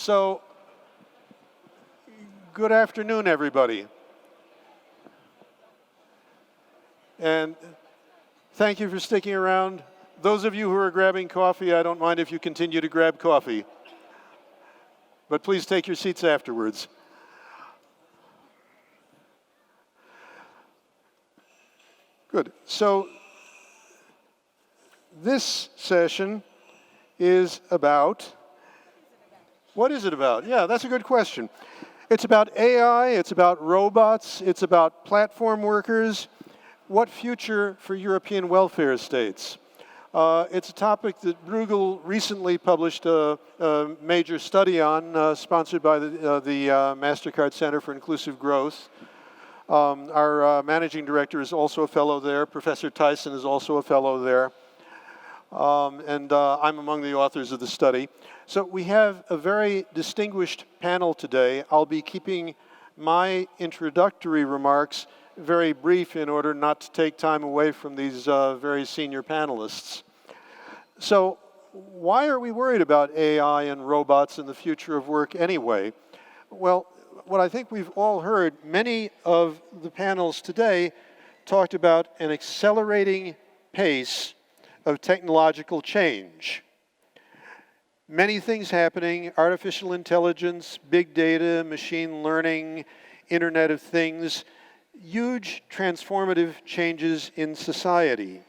So, good afternoon, everybody. And thank you for sticking around. Those of you who are grabbing coffee, I don't mind if you continue to grab coffee. But please take your seats afterwards. Good. So, this session is about, what is it about? Yeah, that's a good question. It's about AI, it's about robots, it's about platform workers. What future for European welfare states? It's a topic that Bruegel recently published a major study on, sponsored by the MasterCard Center for Inclusive Growth. Our managing director is also a fellow there. Professor Tyson is also a fellow there. And I'm among the authors of the study. So we have a very distinguished panel today. I'll be keeping my introductory remarks very brief in order not to take time away from these very senior panelists. So why are we worried about AI and robots and the future of work anyway? Well, what I think we've all heard, many of the panels today talked about an accelerating pace of technological change. Many things happening: artificial intelligence, big data, machine learning, Internet of Things, huge transformative changes in society.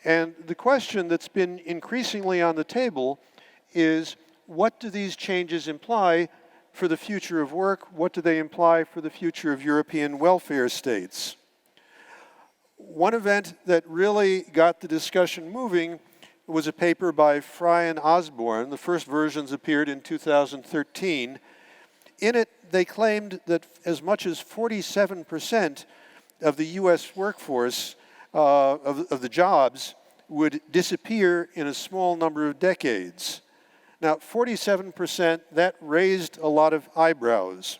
And the question that's been increasingly on the table is, what do these changes imply for the future of work? What do they imply for the future of European welfare states? One event that really got the discussion moving was a paper by Fry and Osborne. The first versions appeared in 2013. In it, they claimed that as much as 47% of the US workforce, of the jobs, would disappear in a small number of decades. Now, 47%, that raised a lot of eyebrows.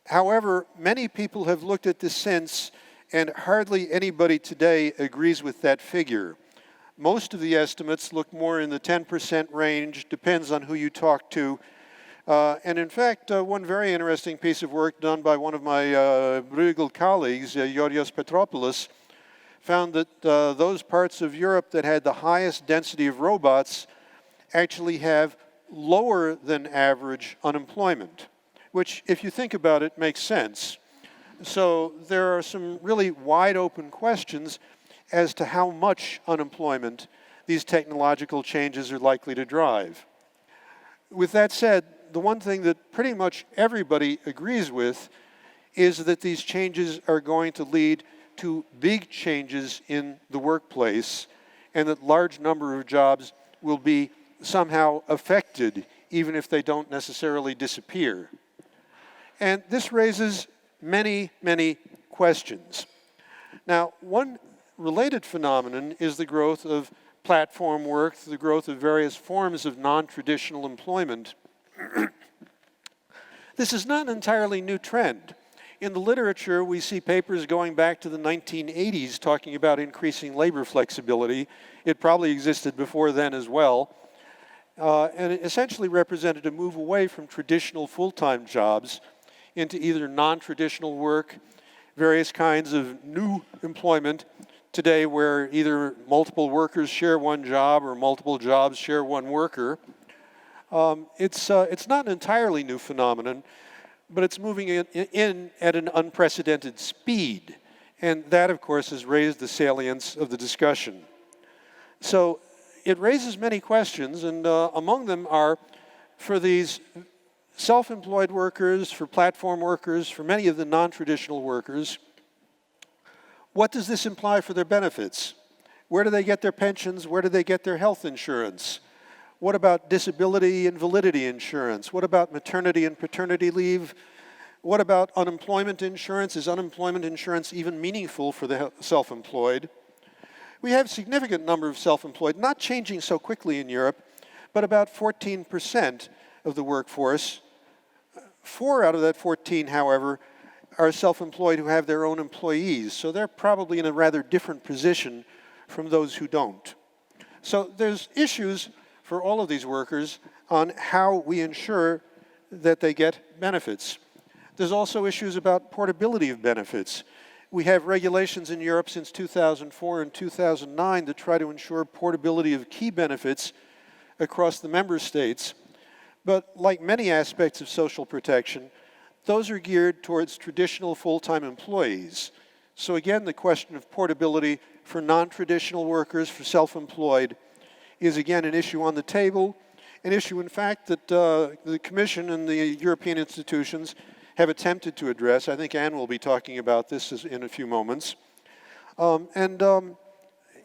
However, many people have looked at this since, and hardly anybody today agrees with that figure. Most of the estimates look more in the 10% range, depends on who you talk to. And in fact, one very interesting piece of work done by one of my Bruegel colleagues, Yorios Petropoulos, found that those parts of Europe that had the highest density of robots actually have lower than average unemployment, which, if you think about it, makes sense. So there are some really wide open questions as to how much unemployment these technological changes are likely to drive. With that said, the one thing that pretty much everybody agrees with is that these changes are going to lead to big changes in the workplace, and that large number of jobs will be somehow affected, even if they don't necessarily disappear. And this raises many, many questions. Now, one related phenomenon is the growth of platform work, the growth of various forms of non-traditional employment. This is not an entirely new trend. In the literature, we see papers going back to the 1980s talking about increasing labor flexibility. It probably existed before then as well. And it essentially represented a move away from traditional full-time jobs into either non-traditional work, various kinds of new employment today where either multiple workers share one job or multiple jobs share one worker. It's not an entirely new phenomenon, but it's moving in at an unprecedented speed. And that, of course, has raised the salience of the discussion. So it raises many questions, and among them are, for these self-employed workers, for platform workers, for many of the non-traditional workers, what does this imply for their benefits? Where do they get their pensions? Where do they get their health insurance? What about disability and invalidity insurance? What about maternity and paternity leave? What about unemployment insurance? Is unemployment insurance even meaningful for the self-employed? We have a significant number of self-employed, not changing so quickly in Europe, but about 14% of the workforce. 4 out of that 14, however, are self-employed who have their own employees, so they're probably in a rather different position from those who don't. So there's issues for all of these workers on how we ensure that they get benefits. There's also issues about portability of benefits. We have regulations in Europe since 2004 and 2009 to try to ensure portability of key benefits across the member states. But like many aspects of social protection, those are geared towards traditional full-time employees. So again, the question of portability for non-traditional workers, for self-employed, is again an issue on the table, an issue in fact that the Commission and the European institutions have attempted to address. I think Anne will be talking about this in a few moments. In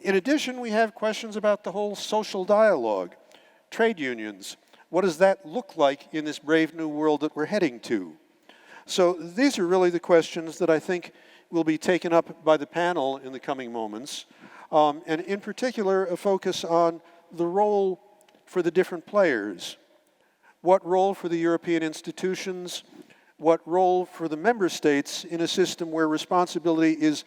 addition, we have questions about the whole social dialogue, trade unions. What does that look like in this brave new world that we're heading to? So these are really the questions that I think will be taken up by the panel in the coming moments. And in particular, a focus on the role for the different players. What role for the European institutions? What role for the member states in a system where responsibility is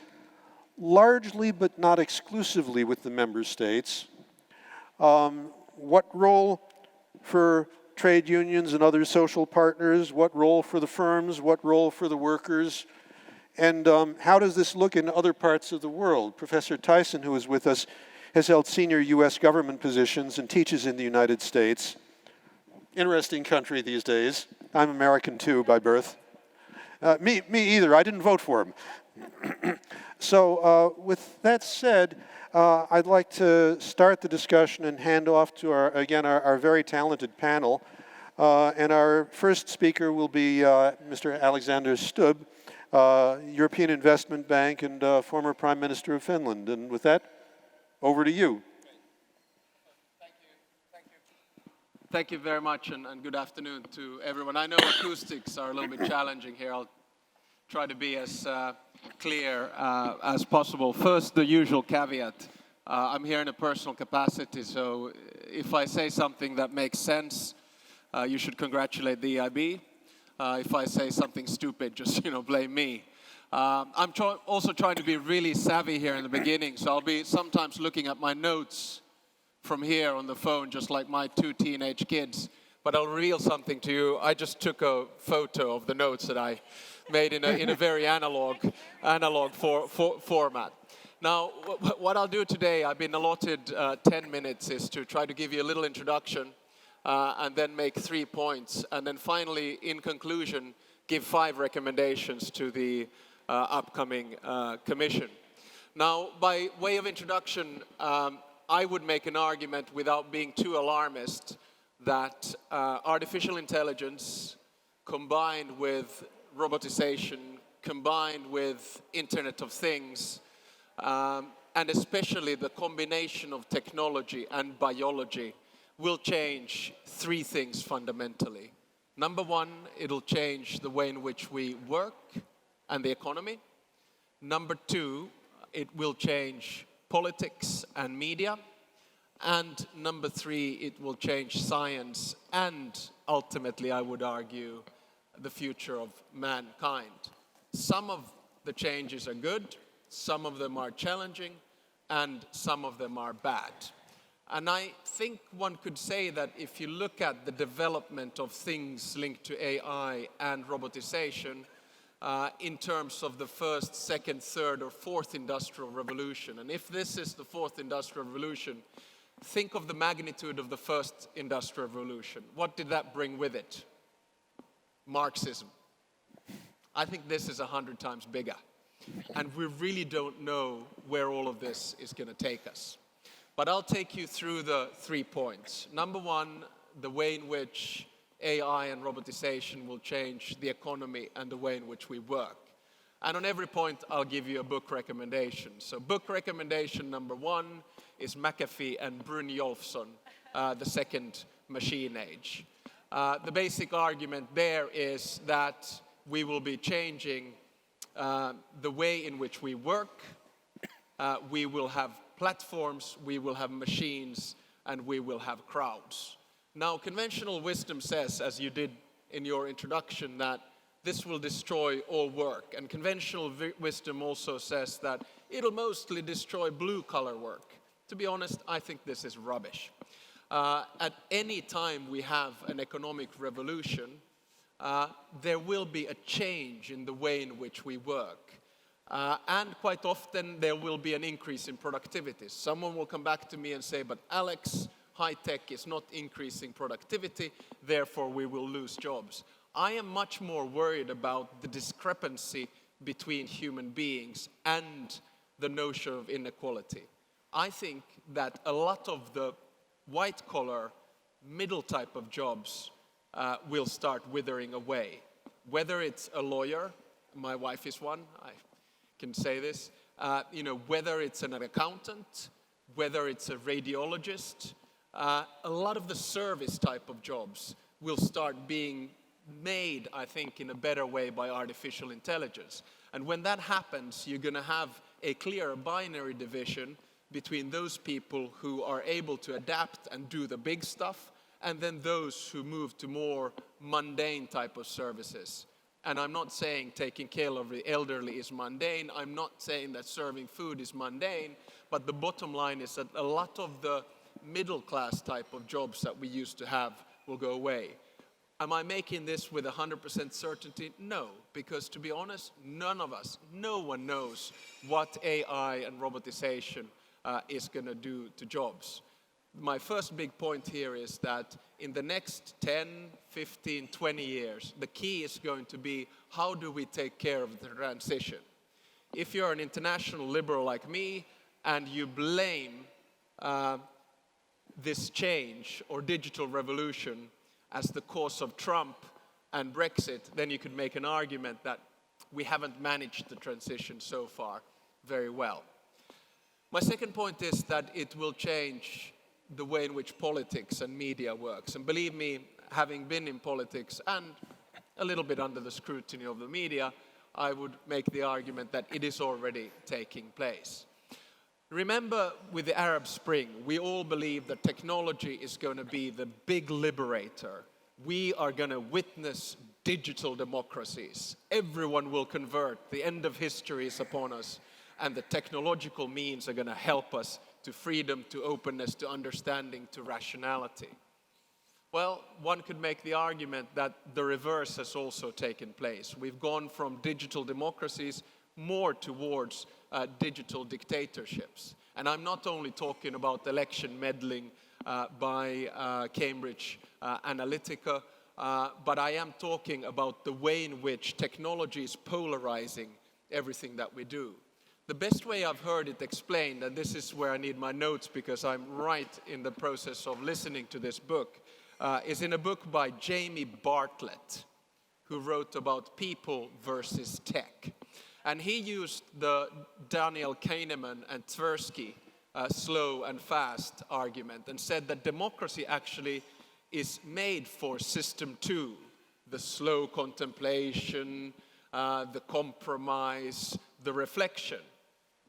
largely but not exclusively with the member states? What role for trade unions and other social partners? What role for the firms? What role for the workers? And how does this look in other parts of the world? Professor Tyson, who is with us, has held senior US government positions and teaches in the United States. Interesting country these days. I'm American too, by birth. Me either, I didn't vote for him. So with that said, I'd like to start the discussion and hand off to our very talented panel. And our first speaker will be Mr. Alexander Stubb, European Investment Bank and former Prime Minister of Finland. And with that, over to you. Thank you very much, and good afternoon to everyone. I know acoustics are a little bit challenging here. I'll try to be as clear as possible. First, the usual caveat. I'm here in a personal capacity, so if I say something that makes sense, you should congratulate the EIB. If I say something stupid, just blame me. I'm also trying to be really savvy here in the beginning, so I'll be sometimes looking at my notes from here on the phone, just like my two teenage kids. But I'll reveal something to you. I just took a photo of the notes that I made in a very analog format. Now, what I'll do today, I've been allotted 10 minutes, is to try to give you a little introduction and then make 3 points. And then finally, in conclusion, give 5 recommendations to the upcoming Commission. Now, by way of introduction, I would make an argument without being too alarmist that artificial intelligence combined with robotization, combined with Internet of Things, and especially the combination of technology and biology will change 3 things fundamentally. Number 1, it'll change the way in which we work and the economy. Number 2, it will change politics and media. And number 3, it will change science and ultimately, I would argue, the future of mankind. Some of the changes are good, some of them are challenging, and some of them are bad. And I think one could say that if you look at the development of things linked to AI and robotization, in terms of the first, second, third, or fourth industrial revolution. And if this is the fourth industrial revolution, think of the magnitude of the first industrial revolution. What did that bring with it? Marxism. I think this is 100 times bigger. And we really don't know where all of this is going to take us. But I'll take you through the 3 points. Number 1, the way in which AI and robotization will change the economy and the way in which we work. And on every point, I'll give you a book recommendation. So book recommendation number 1 is McAfee and Brynjolfsson, The Second Machine Age. The basic argument there is that we will be changing the way in which we work. We will have platforms, we will have machines, and we will have crowds. Now, conventional wisdom says, as you did in your introduction, that this will destroy all work. And conventional wisdom also says that it'll mostly destroy blue-collar work. To be honest, I think this is rubbish. at any time we have an economic revolution, there will be a change in the way in which we work. And quite often there will be an increase in productivity. Someone will come back to me and say, but Alex, high tech is not increasing productivity, therefore we will lose jobs. I am much more worried about the discrepancy between human beings and the notion of inequality. I think that a lot of the white-collar, middle type of jobs will start withering away. Whether it's a lawyer, my wife is one, I can say this, whether it's an accountant, whether it's a radiologist, a lot of the service type of jobs will start being made, I think, in a better way by artificial intelligence. And when that happens, you're going to have a clear binary division between those people who are able to adapt and do the big stuff, and then those who move to more mundane type of services. And I'm not saying taking care of the elderly is mundane. I'm not saying that serving food is mundane. But the bottom line is that a lot of the middle class type of jobs that we used to have will go away. Am I making this with 100% certainty? No, because to be honest, none of us, no one knows what AI and robotization is going to do to jobs. My first big point here is that in the next 10, 15, 20 years, the key is going to be how do we take care of the transition? If you're an international liberal like me and you blame this change or digital revolution as the cause of Trump and Brexit, then you could make an argument that we haven't managed the transition so far very well. My second point is that it will change the way in which politics and media works. And believe me, having been in politics and a little bit under the scrutiny of the media, I would make the argument that it is already taking place. Remember, with the Arab Spring, we all believe that technology is going to be the big liberator. We are going to witness digital democracies. Everyone will convert. The end of history is upon us. And the technological means are going to help us to freedom, to openness, to understanding, to rationality. Well, one could make the argument that the reverse has also taken place. We've gone from digital democracies more towards digital dictatorships. And I'm not only talking about election meddling by Cambridge Analytica, but I am talking about the way in which technology is polarizing everything that we do. The best way I've heard it explained, and this is where I need my notes because I'm right in the process of listening to this book, is in a book by Jamie Bartlett, who wrote about people versus tech. And he used the Daniel Kahneman and Tversky slow and fast argument and said that democracy actually is made for system two, the slow contemplation, the compromise, the reflection.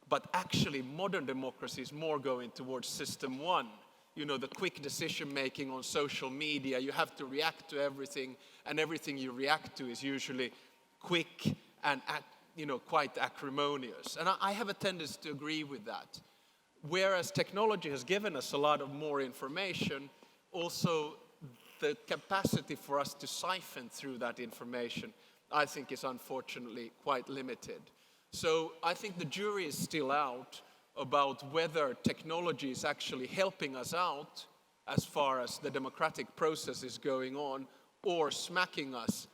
But actually, modern democracy is more going towards system one. You know, the quick decision making on social media. You have to react to everything, and everything you react to is usually quick and quite acrimonious. And I have a tendency to agree with that. Whereas technology has given us a lot of more information, also the capacity for us to siphon through that information, I think, is unfortunately quite limited. So I think the jury is still out about whether technology is actually helping us out as far as the democratic process is going on, or smacking us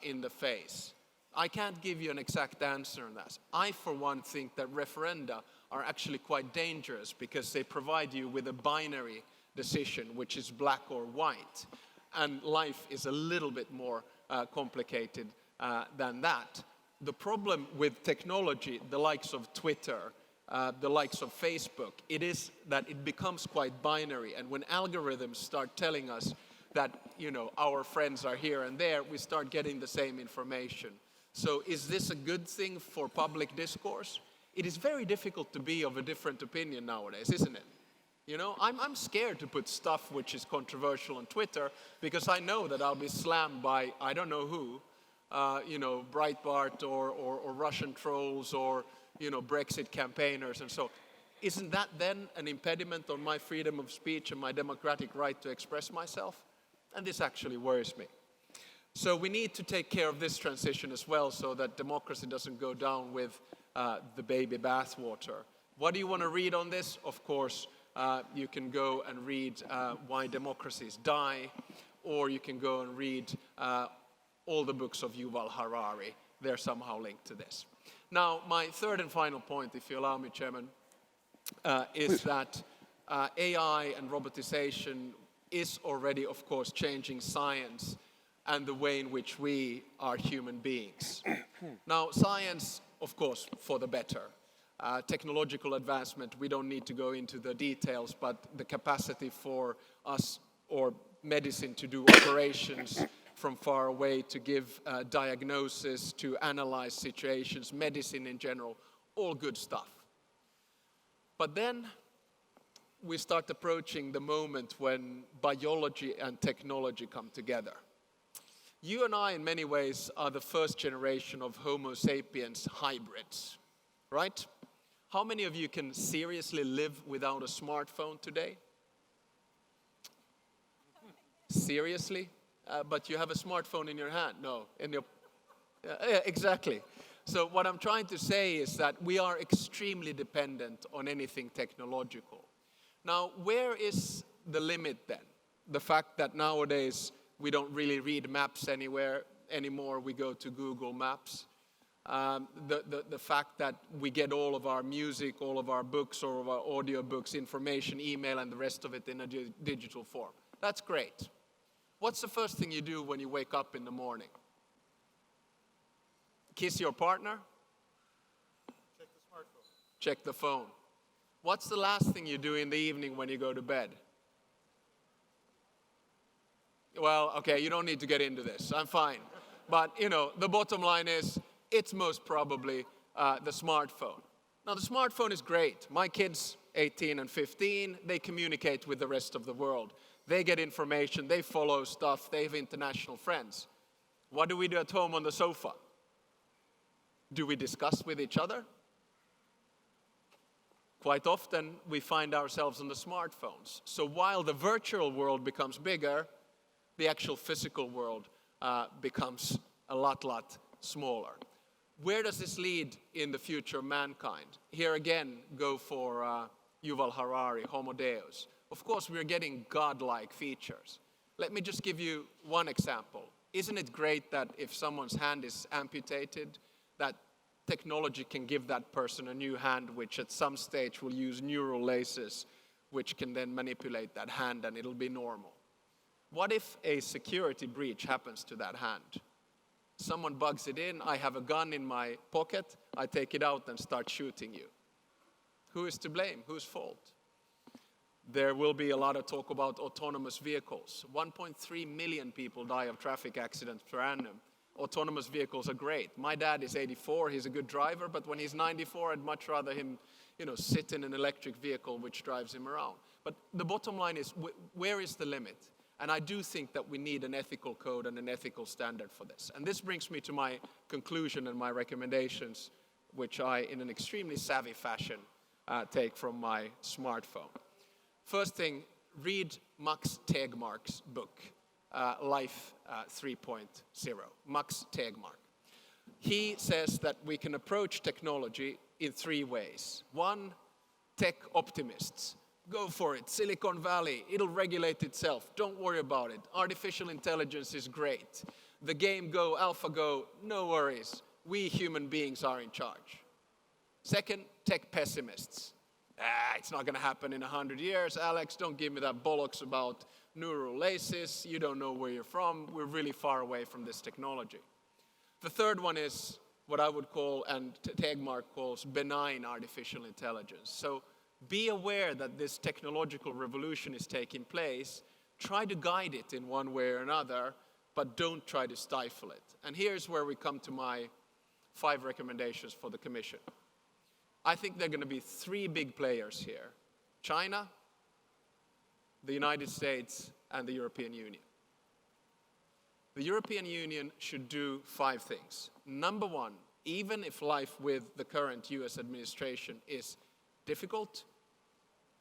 in the face. I can't give you an exact answer on that. I, for one, think that referenda are actually quite dangerous because they provide you with a binary decision, which is black or white. And life is a little bit more complicated than that. The problem with technology, the likes of Twitter, the likes of Facebook, it is that it becomes quite binary. And when algorithms start telling us that, our friends are here and there, we start getting the same information. So is this a good thing for public discourse? It is very difficult to be of a different opinion nowadays, isn't it? I'm scared to put stuff which is controversial on Twitter because I know that I'll be slammed by I don't know who, Breitbart or Russian trolls or, Brexit campaigners and so. Isn't that then an impediment on my freedom of speech and my democratic right to express myself? And this actually worries me. So we need to take care of this transition as well so that democracy doesn't go down with the baby bathwater. What do you want to read on this? Of course, you can go and read Why Democracies Die, or you can go and read all the books of Yuval Harari. They're somehow linked to this. Now, my third and final point, if you allow me, Chairman, is that AI and robotization is already, of course, changing science and the way in which we are human beings. Now, science, of course, for the better. Technological advancement, we don't need to go into the details, but the capacity for us or medicine to do operations from far away, to give diagnosis, to analyze situations, medicine in general, all good stuff. But then we start approaching the moment when biology and technology come together. You and I, in many ways, are the first generation of Homo sapiens hybrids, right? How many of you can seriously live without a smartphone today? Seriously? But you have a smartphone in your hand? No, in your... yeah, exactly. So what I'm trying to say is that we are extremely dependent on anything technological. Now, where is the limit then? The fact that nowadays we don't really read maps anymore, we go to Google Maps. The fact that we get all of our music, all of our books, all of our audio books, information, email, and the rest of it in a digital form. That's great. What's the first thing you do when you wake up in the morning? Kiss your partner? Check the smartphone. Check the phone. What's the last thing you do in the evening when you go to bed? Well, okay, you don't need to get into this. I'm fine. But, you know, the bottom line is, it's most probably the smartphone. Now, the smartphone is great. My kids, 18 and 15, they communicate with the rest of the world. They get information, they follow stuff, they have international friends. What do we do at home on the sofa? Do we discuss with each other? Quite often, we find ourselves on the smartphones. So while the virtual world becomes bigger, the actual physical world becomes a lot smaller. Where does this lead in the future of mankind? Here again, go for Yuval Harari, Homo Deus. Of course, we're getting godlike features. Let me just give you one example. Isn't it great that if someone's hand is amputated, that technology can give that person a new hand, which at some stage will use neural laces, which can then manipulate that hand and it'll be normal? What if a security breach happens to that hand? Someone bugs it in, I have a gun in my pocket, I take it out and start shooting you. Who is to blame? Whose fault? There will be a lot of talk about autonomous vehicles. 1.3 million people die of traffic accidents per annum. Autonomous vehicles are great. My dad is 84, he's a good driver, but when he's 94, I'd much rather him, sit in an electric vehicle which drives him around. But the bottom line is, where is the limit? And I do think that we need an ethical code and an ethical standard for this. And this brings me to my conclusion and my recommendations, which I, in an extremely savvy fashion, take from my smartphone. First thing, read Max Tegmark's book, Life 3.0, Max Tegmark. He says that we can approach technology in three ways. One, tech optimists. Go for it, Silicon Valley, it'll regulate itself, don't worry about it. Artificial intelligence is great. The game Go, AlphaGo, no worries. We human beings are in charge. Second, tech pessimists. It's not going to happen in 100 years. Alex, don't give me that bollocks about neural laces. You don't know where you're from. We're really far away from this technology. The third one is what I would call, and Tegmark calls, benign artificial intelligence. So be aware that this technological revolution is taking place. Try to guide it in one way or another, but don't try to stifle it. And here's where we come to my 5 recommendations for the Commission. I think there are going to be 3 big players here: China, the United States, and the European Union. The European Union should do 5 things. Number 1, even if life with the current US administration is difficult,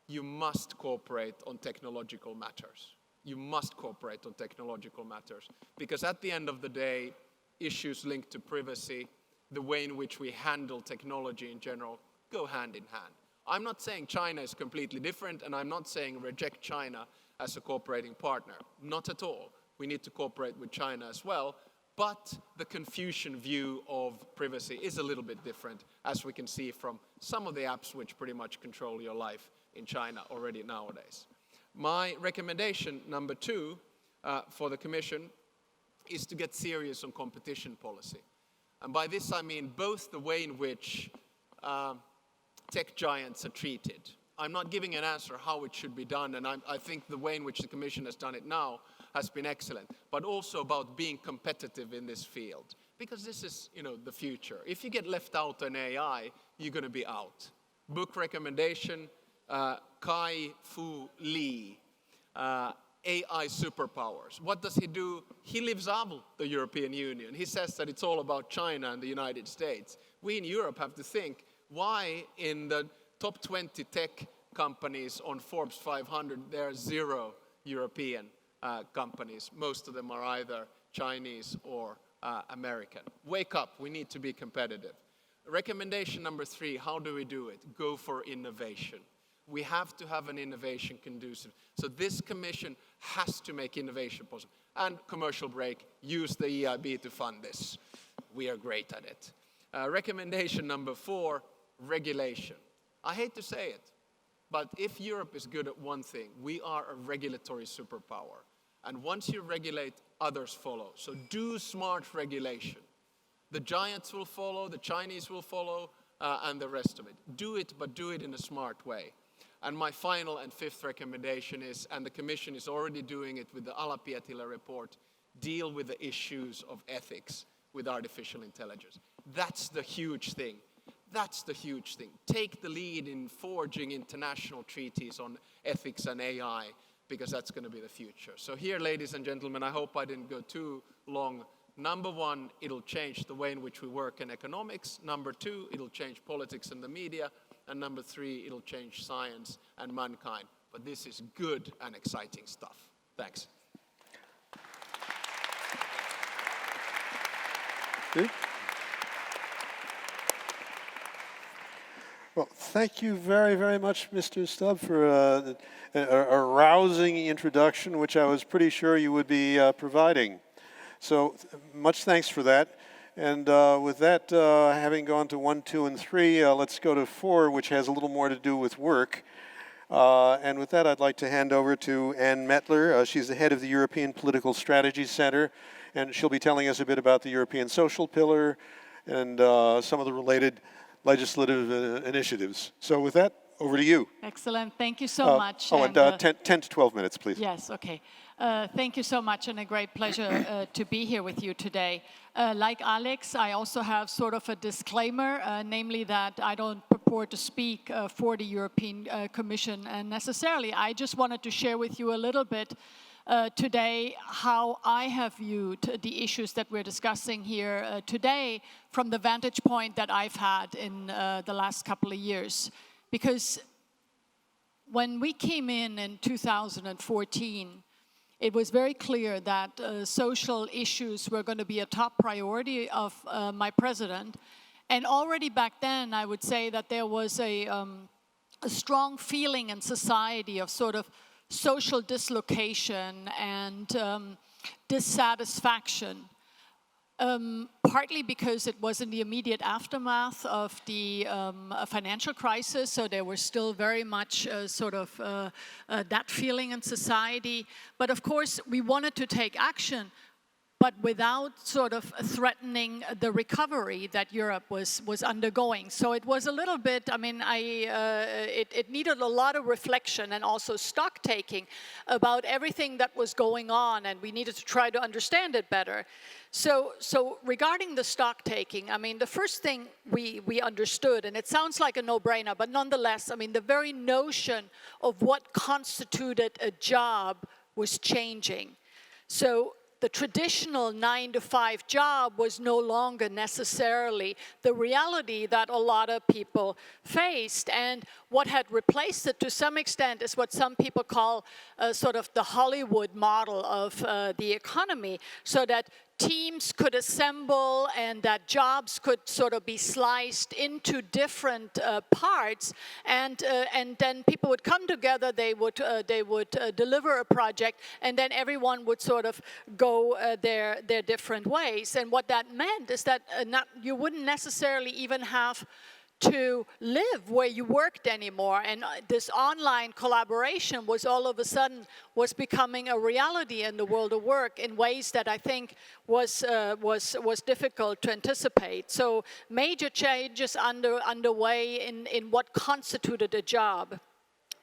you must cooperate on technological matters. You must cooperate on technological matters. Because at the end of the day, issues linked to privacy, the way in which we handle technology in general, go hand in hand. I'm not saying China is completely different, and I'm not saying reject China as a cooperating partner. Not at all. We need to cooperate with China as well. But the Confucian view of privacy is a little bit different, as we can see from some of the apps which pretty much control your life in China already nowadays. My recommendation number 2 for the Commission is to get serious on competition policy. And by this I mean both the way in which tech giants are treated. I'm not giving an answer how it should be done, and I think the way in which the Commission has done it now has been excellent, but also about being competitive in this field. Because this is, the future. If you get left out on AI, you're going to be out. Book recommendation, Kai-Fu Lee, AI superpowers. What does he do? He lives out the European Union. He says that it's all about China and the United States. We in Europe have to think, why in the top 20 tech companies on Forbes 500, there are 0 European companies. Most of them are either Chinese or American. Wake up, we need to be competitive. Recommendation number 3, how do we do it? Go for innovation. We have to have an innovation conducive. So this Commission has to make innovation possible. And commercial break, use the EIB to fund this. We are great at it. Recommendation number 4, regulation. I hate to say it, but if Europe is good at one thing, we are a regulatory superpower. And once you regulate, others follow. So do smart regulation. The giants will follow, the Chinese will follow, and the rest of it. Do it, but do it in a smart way. And my final and 5th recommendation is, and the Commission is already doing it with the Ala-Pietilä report, deal with the issues of ethics with artificial intelligence. That's the huge thing. That's the huge thing. Take the lead in forging international treaties on ethics and AI, because that's going to be the future. So here, ladies and gentlemen, I hope I didn't go too long. Number 1, it'll change the way in which we work in economics. Number 2, it'll change politics and the media. And number 3, it'll change science and mankind. But this is good and exciting stuff. Thanks. Well, thank you very, very much, Mr. Stubb, for a rousing introduction, which I was pretty sure you would be providing. So much thanks for that. And with that, having gone to 1, 2, and 3, let's go to 4, which has a little more to do with work. And with that, I'd like to hand over to Ann Mettler. She's the head of the European Political Strategy Center, and she'll be telling us a bit about the European Social Pillar and some of the related legislative initiatives. So with that, over to you. Excellent. Thank you so much. Oh, and 10 to 12 minutes, please. Yes, okay. Thank you so much, and a great pleasure to be here with you today. Like Alex, I also have sort of a disclaimer, namely that I don't purport to speak for the European Commission necessarily. I just wanted to share with you a little bit today how I have viewed the issues that we're discussing here today from the vantage point that I've had in the last couple of years. Because when we came in 2014, it was very clear that social issues were going to be a top priority of my president. And already back then, I would say that there was a strong feeling in society of sort of social dislocation and dissatisfaction. Partly because it was in the immediate aftermath of the financial crisis, so there was still very much sort of that feeling in society. But of course, we wanted to take action, but without sort of threatening the recovery that Europe was undergoing. So it was a little bit, I mean, it needed a lot of reflection and also stock taking about everything that was going on, and we needed to try to understand it better. So regarding the stock taking, I mean, the first thing we understood, and it sounds like a no-brainer, but nonetheless, I mean, the very notion of what constituted a job was changing. So the traditional 9-to-5 job was no longer necessarily the reality that a lot of people faced. And what had replaced it to some extent is what some people call sort of the Hollywood model of the economy, so that teams could assemble and that jobs could sort of be sliced into different parts, and then people would come together, they would deliver a project, and then everyone would sort of go their different ways. And what that meant is that you wouldn't necessarily even have to live where you worked anymore, and this online collaboration was all of a sudden becoming a reality in the world of work in ways that I think was difficult to anticipate. So major changes underway in what constituted a job.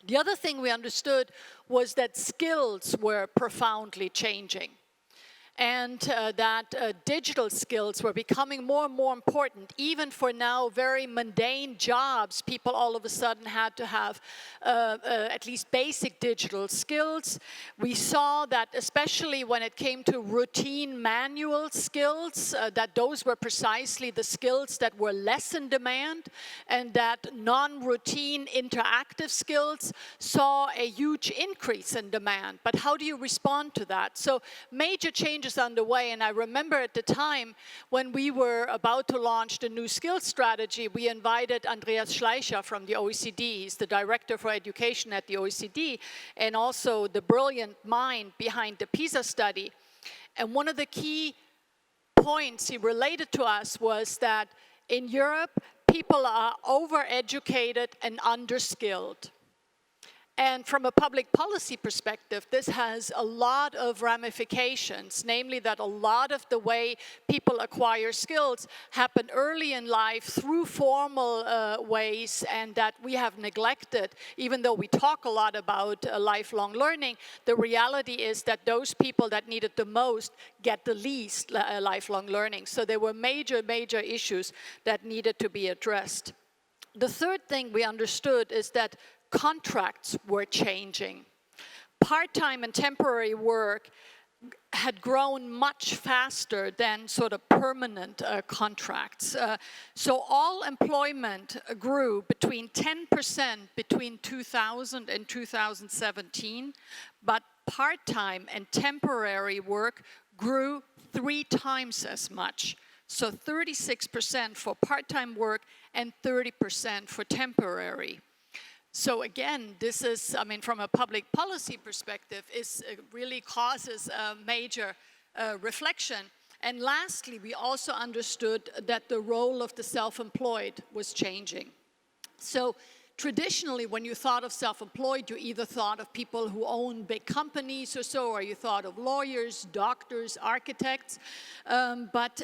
The other thing we understood was that skills were profoundly changing, and that digital skills were becoming more and more important. Even for now very mundane jobs, people all of a sudden had to have at least basic digital skills. We saw that especially when it came to routine manual skills, that those were precisely the skills that were less in demand, and that non-routine interactive skills saw a huge increase in demand. But how do you respond to that? So major changes underway, and I remember at the time when we were about to launch the new skills strategy, we invited Andreas Schleicher from the OECD. He's the director for education at the OECD, and also the brilliant mind behind the PISA study. And one of the key points he related to us was that in Europe, people are overeducated and underskilled. And from a public policy perspective, this has a lot of ramifications, namely that a lot of the way people acquire skills happen early in life through formal ways, and that we have neglected. Even though we talk a lot about lifelong learning, the reality is that those people that need it the most get the least lifelong learning. So there were major issues that needed to be addressed. The third thing we understood is that contracts were changing. Part-time and temporary work had grown much faster than sort of permanent contracts. So all employment grew between 10% between 2000 and 2017, but part-time and temporary work grew 3 times as much. So 36% for part-time work and 30% for temporary. So again, this is, I mean, from a public policy perspective, really causes a major reflection. And lastly, we also understood that the role of the self-employed was changing. So traditionally, when you thought of self-employed, you either thought of people who own big companies or so, or you thought of lawyers, doctors, architects. But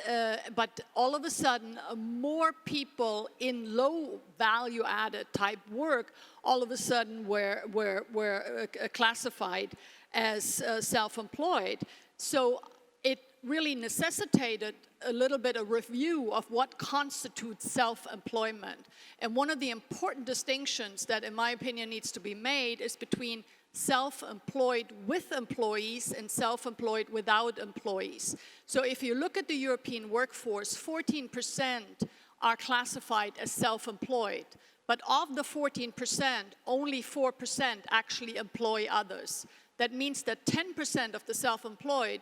all of a sudden, more people in low value-added type work all of a sudden were classified as self-employed. So it really necessitated a little bit of review of what constitutes self-employment. And one of the important distinctions that, in my opinion, needs to be made is between self-employed with employees and self-employed without employees. So if you look at the European workforce, 14% are classified as self-employed. But of the 14%, only 4% actually employ others. That means that 10% of the self-employed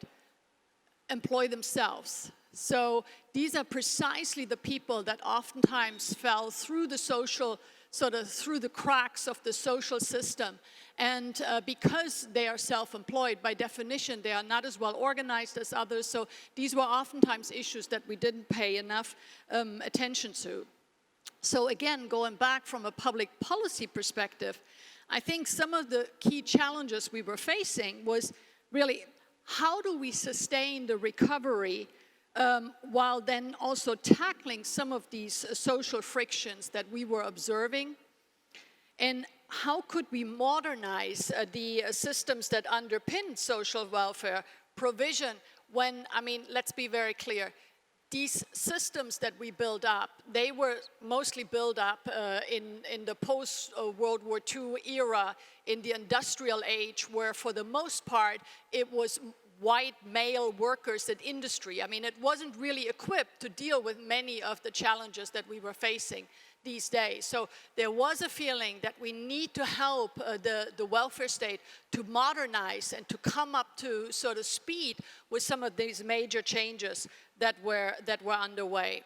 employ themselves. So these are precisely the people that oftentimes fell through the social, sort of through the cracks of the social system. And because they are self-employed, by definition, they are not as well organized as others. So these were oftentimes issues that we didn't pay enough attention to. So again, going back from a public policy perspective, I think some of the key challenges we were facing was really, how do we sustain the recovery while then also tackling some of these social frictions that we were observing? And how could we modernize the systems that underpin social welfare provision when, I mean, let's be very clear, these systems that we build up, they were mostly built up in the post-World War II era, in the industrial age, where for the most part, it was white male workers in industry. I mean, it wasn't really equipped to deal with many of the challenges that we were facing these days. So there was a feeling that we need to help the welfare state to modernize and to come up to sort of speed with some of these major changes that were underway.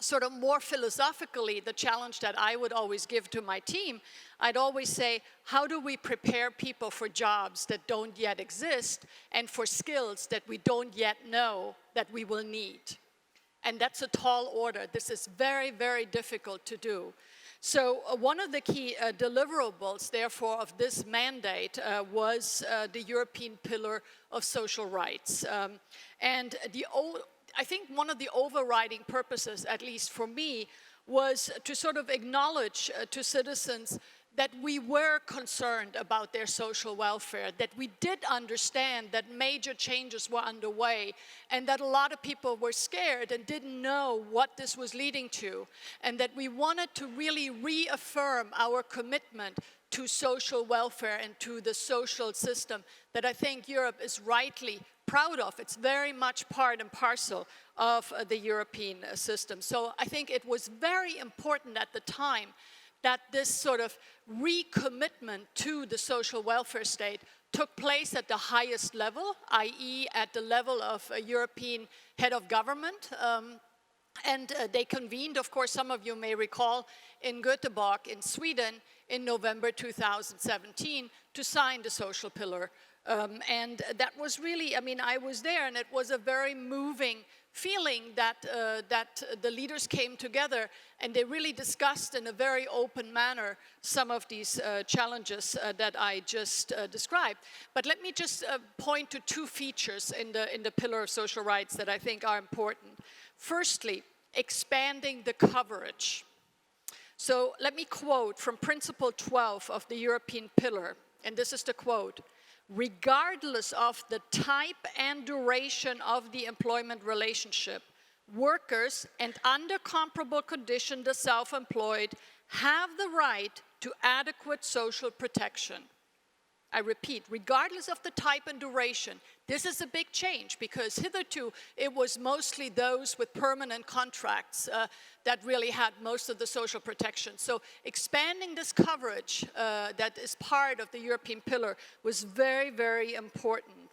Sort of more philosophically, the challenge that I would always give to my team, I'd always say, how do we prepare people for jobs that don't yet exist and for skills that we don't yet know that we will need? And that's a tall order. This is very, very difficult to do. So one of the key deliverables, therefore, of this mandate was the European Pillar of Social Rights. And I think one of the overriding purposes, at least for me, was to sort of acknowledge to citizens that we were concerned about their social welfare, that we did understand that major changes were underway, and that a lot of people were scared and didn't know what this was leading to, and that we wanted to really reaffirm our commitment to social welfare and to the social system that I think Europe is rightly proud of. It's very much part and parcel of the European system. So I think it was very important at the time that this sort of recommitment to the social welfare state took place at the highest level, i.e. at the level of a European head of government. And they convened, of course, some of you may recall, in Göteborg in Sweden in November 2017 to sign the social pillar. And that was really, I mean, I was there, and it was a very moving feeling that, that the leaders came together and they really discussed in a very open manner some of these challenges that I just described. But let me just point to two features in the Pillar of Social Rights that I think are important. Firstly, expanding the coverage. So let me quote from Principle 12 of the European Pillar, and this is the quote: regardless of the type and duration of the employment relationship, workers and under comparable condition the self-employed have the right to adequate social protection. I repeat, regardless of the type and duration. This is a big change because hitherto it was mostly those with permanent contracts that really had most of the social protection. So expanding this coverage that is part of the European Pillar was very, very important.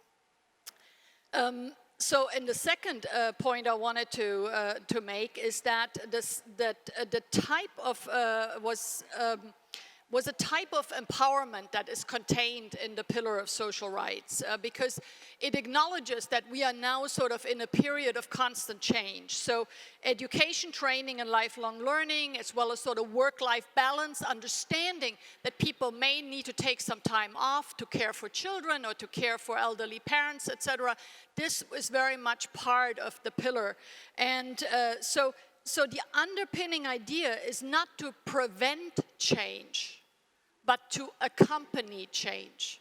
So, and the second point I wanted to make is that the type of was a type of empowerment that is contained in the Pillar of Social Rights because it acknowledges that we are now sort of in a period of constant change. So education, training, and lifelong learning, as well as sort of work-life balance, understanding that people may need to take some time off to care for children or to care for elderly parents, etc. This is very much part of the pillar. And so the underpinning idea is not to prevent change, but to accompany change.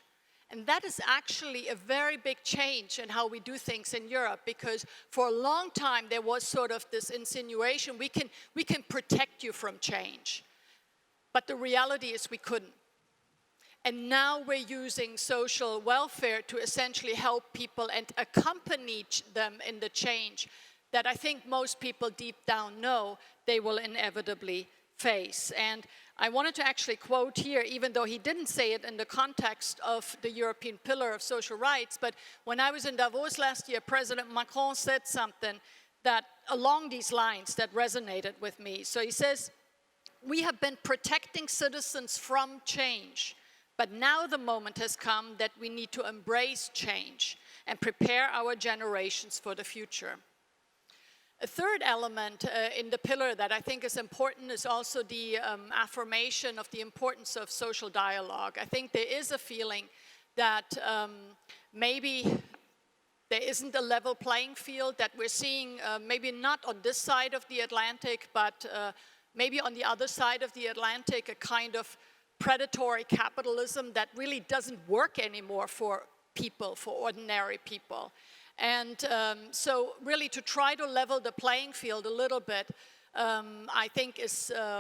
And that is actually a very big change in how we do things in Europe, because for a long time there was sort of this insinuation, we can protect you from change. But the reality is we couldn't. And now we're using social welfare to essentially help people and accompany them in the change that I think most people deep down know they will inevitably face. And I wanted to actually quote here, even though he didn't say it in the context of the European Pillar of Social Rights, but when I was in Davos last year, President Macron said something that along these lines that resonated with me. So he says, we have been protecting citizens from change, but now the moment has come that we need to embrace change and prepare our generations for the future. A third element in the pillar that I think is important is also the affirmation of the importance of social dialogue. I think there is a feeling that maybe there isn't a level playing field, that we're seeing maybe not on this side of the Atlantic, but maybe on the other side of the Atlantic, a kind of predatory capitalism that really doesn't work anymore for people, for ordinary people. And so really to try to level the playing field a little bit, I think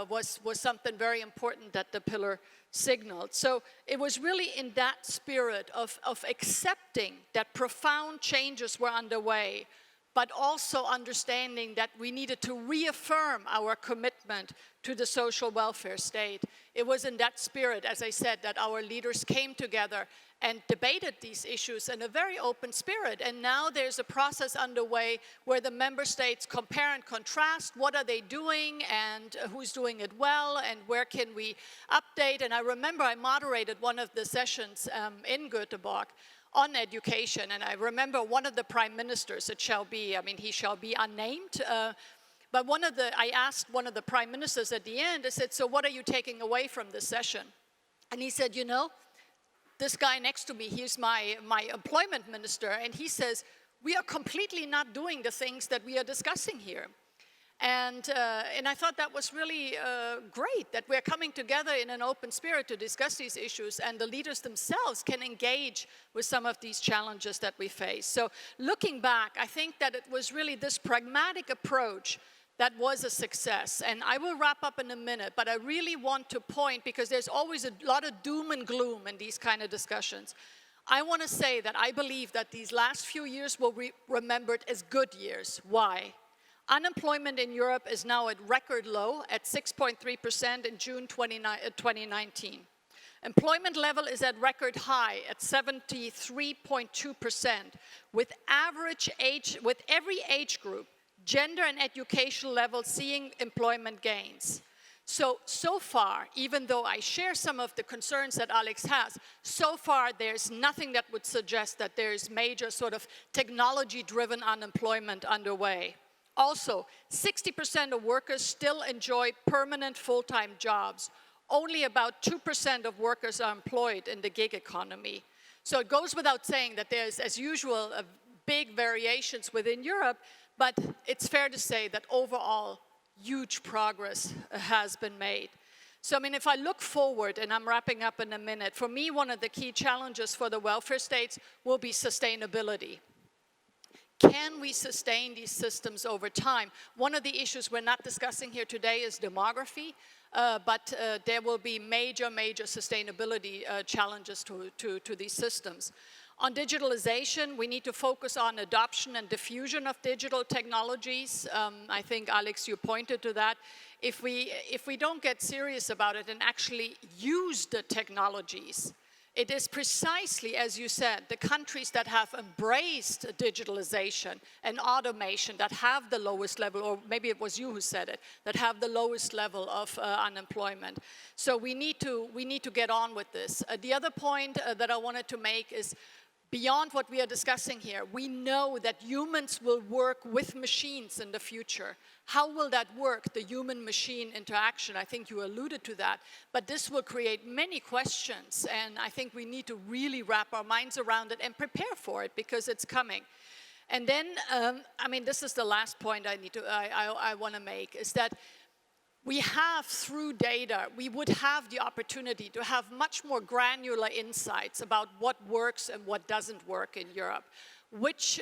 was something very important that the pillar signaled. So it was really in that spirit of accepting that profound changes were underway, but also understanding that we needed to reaffirm our commitment to the social welfare state. It was in that spirit, as I said, that our leaders came together and debated these issues in a very open spirit. And now there's a process underway where the member states compare and contrast what are they doing and who's doing it well and where can we update. And I remember I moderated one of the sessions in Göteborg on education, and I remember one of the prime ministers, he shall be unnamed, but I asked one of the prime ministers at the end, I said, so what are you taking away from this session? And he said, this guy next to me, he's my employment minister, and he says, we are completely not doing the things that we are discussing here. And I thought that was really great, that we're coming together in an open spirit to discuss these issues, and the leaders themselves can engage with some of these challenges that we face. So looking back, I think that it was really this pragmatic approach that was a success. And I will wrap up in a minute, but I really want to point, because there's always a lot of doom and gloom in these kind of discussions. I want to say that I believe that these last few years will be remembered as good years. Why? Unemployment in Europe is now at record low at 6.3% in June 2019. Employment level is at record high at 73.2%, with every age group, gender and educational level seeing employment gains. So far, even though I share some of the concerns that Alex has, so far there's nothing that would suggest that there's major sort of technology-driven unemployment underway. Also, 60% of workers still enjoy permanent full-time jobs. Only about 2% of workers are employed in the gig economy. So it goes without saying that there's, as usual, big variations within Europe, but it's fair to say that overall, huge progress has been made. So, if I look forward, and I'm wrapping up in a minute, for me, one of the key challenges for the welfare states will be sustainability. Can we sustain these systems over time? One of the issues we're not discussing here today is demography, but there will be major sustainability challenges to these systems. On digitalization, we need to focus on adoption and diffusion of digital technologies. I think, Alex, you pointed to that. If we don't get serious about it and actually use the technologies, it is precisely, as you said, the countries that have embraced digitalization and automation that have the lowest level, or maybe it was you who said it, that have the lowest level of unemployment. So we need to get on with this. The other point that I wanted to make is, beyond what we are discussing here, we know that humans will work with machines in the future. How will that work, the human-machine interaction? I think you alluded to that. But this will create many questions, and I think we need to really wrap our minds around it and prepare for it, because it's coming. And then, this is the last point I want to make, is that we have, through data, we would have the opportunity to have much more granular insights about what works and what doesn't work in Europe. Which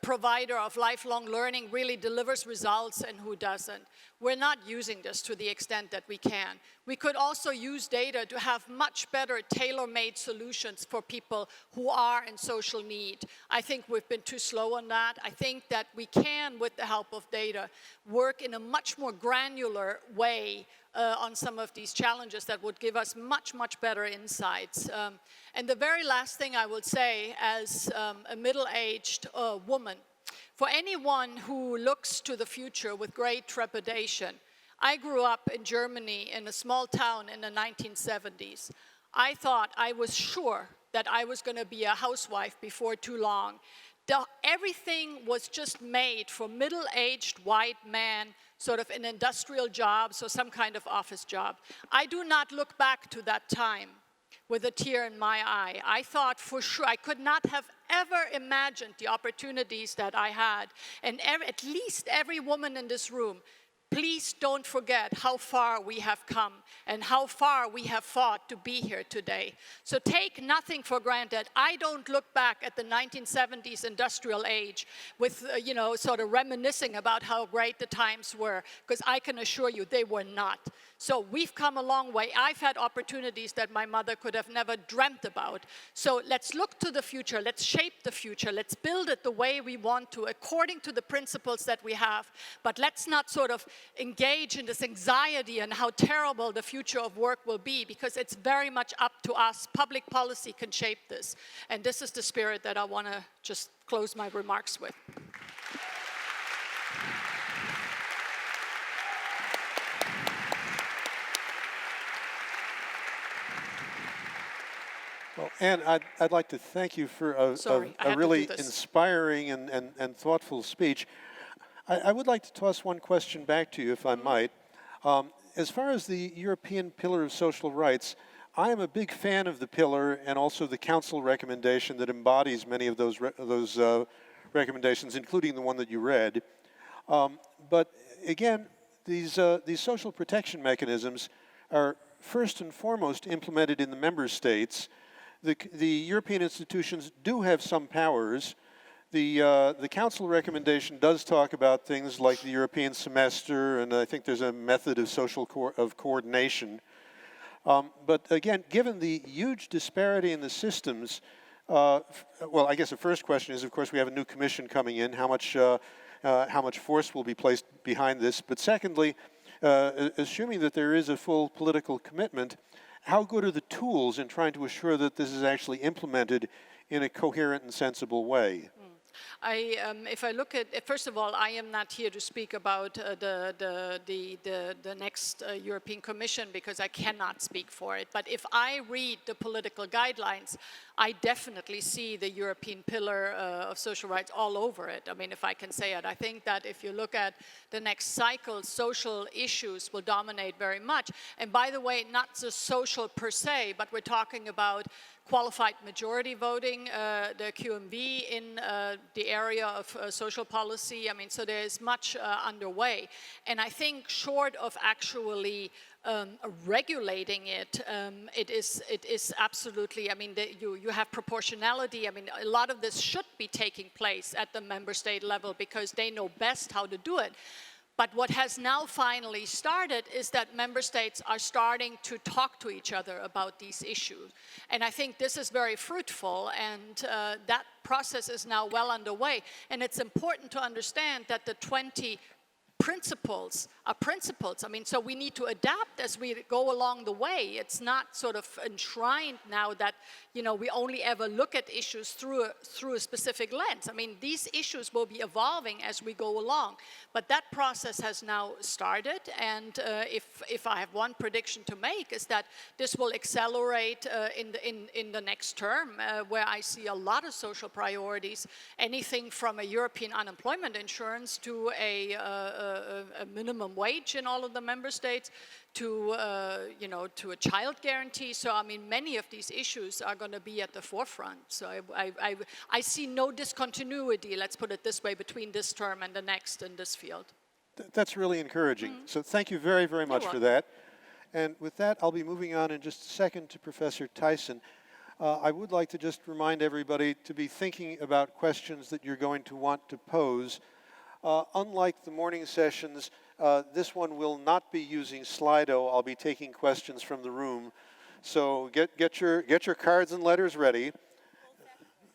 provider of lifelong learning really delivers results and who doesn't. We're not using this to the extent that we can. We could also use data to have much better tailor-made solutions for people who are in social need. I think we've been too slow on that. I think that we can, with the help of data, work in a much more granular way on some of these challenges that would give us much better insights. And the very last thing I would say, as a middle-aged woman, for anyone who looks to the future with great trepidation, I grew up in Germany in a small town in the 1970s. I thought, I was sure that I was going to be a housewife before too long. Everything was just made for middle-aged white men, sort of in industrial jobs or some kind of office job. I do not look back to that time with a tear in my eye. I thought for sure, I could not have ever imagined the opportunities that I had. And at least every woman in this room please don't forget how far we have come and how far we have fought to be here today. So take nothing for granted. I don't look back at the 1970s industrial age with, sort of reminiscing about how great the times were, because I can assure you they were not. So we've come a long way. I've had opportunities that my mother could have never dreamt about. So let's look to the future. Let's shape the future. Let's build it the way we want to, according to the principles that we have. But let's not sort of engage in this anxiety and how terrible the future of work will be, because it's very much up to us. Public policy can shape this. And this is the spirit that I want to just close my remarks with. Well, Anne, I'd like to thank you for a really inspiring and thoughtful speech. I would like to toss one question back to you, if I might. As far as the European Pillar of Social Rights, I am a big fan of the pillar and also the Council recommendation that embodies many of those recommendations, including the one that you read. But again, these social protection mechanisms are first and foremost implemented in the member states. The European institutions do have some powers. The Council recommendation does talk about things like the European semester, and I think there's a method of coordination. But again, given the huge disparity in the systems, well, I guess the first question is, of course, we have a new commission coming in. How much force will be placed behind this? But secondly, assuming that there is a full political commitment, how good are the tools in trying to assure that this is actually implemented in a coherent and sensible way? If I look at, first of all, I am not here to speak about the next European Commission, because I cannot speak for it. But if I read the political guidelines, I definitely see the European Pillar of Social Rights all over it. I mean, if I can say it. I think that if you look at the next cycle, social issues will dominate very much. And by the way, not just social per se, but we're talking about qualified majority voting, the QMV in the area of social policy. I mean, so there's much underway. And I think short of actually regulating it, it is absolutely, I mean, you have proportionality. I mean, a lot of this should be taking place at the member state level because they know best how to do it. But what has now finally started is that member states are starting to talk to each other about these issues. And I think this is very fruitful, and that process is now well underway. And it's important to understand that the 20 principles are principles. I mean, so we need to adapt as we go along the way. It's not sort of enshrined now that, you know, we only ever look at issues through a specific lens. I mean, these issues will be evolving as we go along. But that process has now started, and if I have one prediction to make, is that this will accelerate in the next term, where I see a lot of social priorities, anything from a European unemployment insurance to a minimum wage in all of the member states, to to a child guarantee. So I mean, many of these issues are going to be at the forefront. So I see no discontinuity, let's put it this way, between this term and the next in this field. That's really encouraging. So thank you very, very much for that. And with that, I'll be moving on in just a second to Professor Tyson. I would like to just remind everybody to be thinking about questions that you're going to want to pose. Unlike the morning sessions, this one will not be using Slido. I'll be taking questions from the room. So get your cards and letters ready.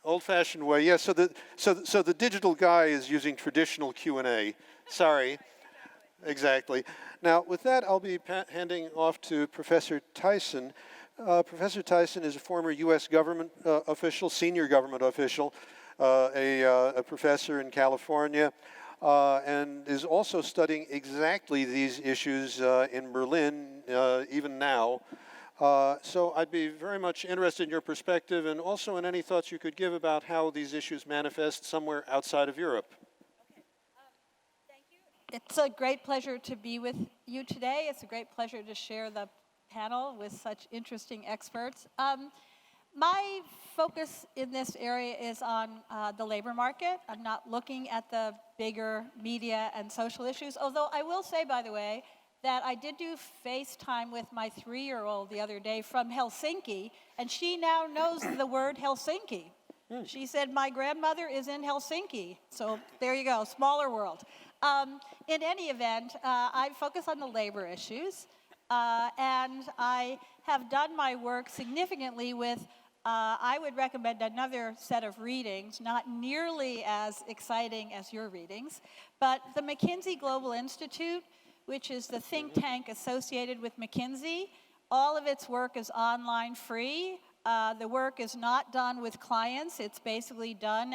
Old-fashioned way, yes. So the digital guy is using traditional Q&A. Sorry, exactly. Now, with that, I'll be handing off to Professor Tyson. Professor Tyson is a former U.S. government official, senior government official, a professor in California. And is also studying exactly these issues in Berlin, even now. So I'd be very much interested in your perspective and also in any thoughts you could give about how these issues manifest somewhere outside of Europe. Okay. Thank you. It's a great pleasure to be with you today. It's a great pleasure to share the panel with such interesting experts. My focus in this area is on the labor market. I'm not looking at the bigger media and social issues, although I will say, by the way, that I did do FaceTime with my 3-year-old the other day from Helsinki, and she now knows the word Helsinki. She said, my grandmother is in Helsinki. So there you go, smaller world. In any event, I focus on the labor issues, and I have done my work significantly with, I would recommend another set of readings, not nearly as exciting as your readings, but the McKinsey Global Institute, which is the think tank associated with McKinsey. All of its work is online free. The work is not done with clients. It's basically done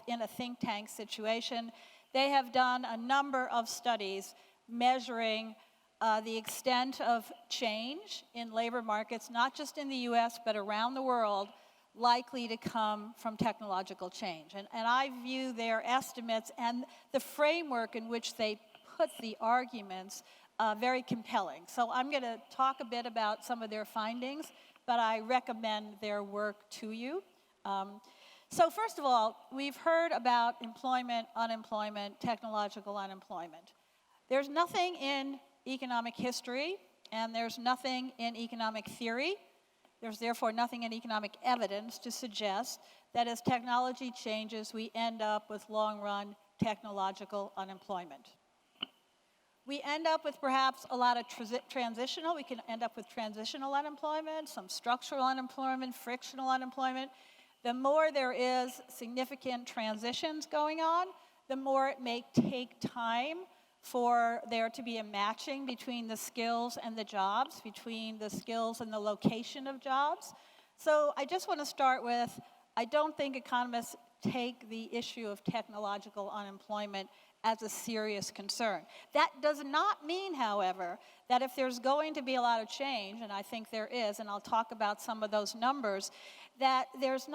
in a think tank situation. They have done a number of studies measuring the extent of change in labor markets, not just in the US, but around the world, likely to come from technological change. And I view their estimates and the framework in which they put the arguments very compelling. So I'm going to talk a bit about some of their findings, but I recommend their work to you. So first of all, we've heard about employment, unemployment, technological unemployment. There's nothing in economic history, and there's nothing in economic theory. There's therefore nothing in economic evidence to suggest that as technology changes, we end up with long-run technological unemployment. We end up with perhaps a lot of transitional. We can end up with transitional unemployment, some structural unemployment, frictional unemployment. The more there is significant transitions going on, the more it may take time for there to be a matching between the skills and the jobs, between the skills and the location of jobs. So I just want to start with, I don't think economists take the issue of technological unemployment as a serious concern. That does not mean, however, that if there's going to be a lot of change, and I think there is, and I'll talk about some of those numbers, that there is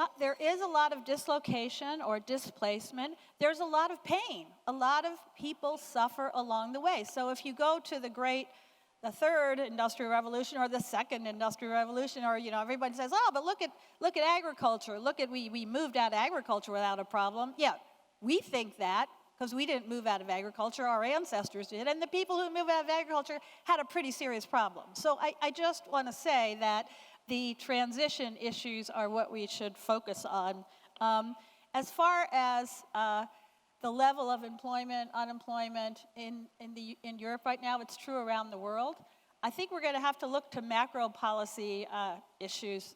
a lot of dislocation or displacement. There's a lot of pain. A lot of people suffer along the way. So if you go to the third industrial revolution or the second industrial revolution, or everybody says, oh, but look at agriculture. We moved out of agriculture without a problem. Yeah, we think that, because we didn't move out of agriculture, our ancestors did, and the people who moved out of agriculture had a pretty serious problem. So I just want to say that the transition issues are what we should focus on. As far as the level of employment, unemployment in Europe right now, it's true around the world. I think we're going to have to look to macro policy issues.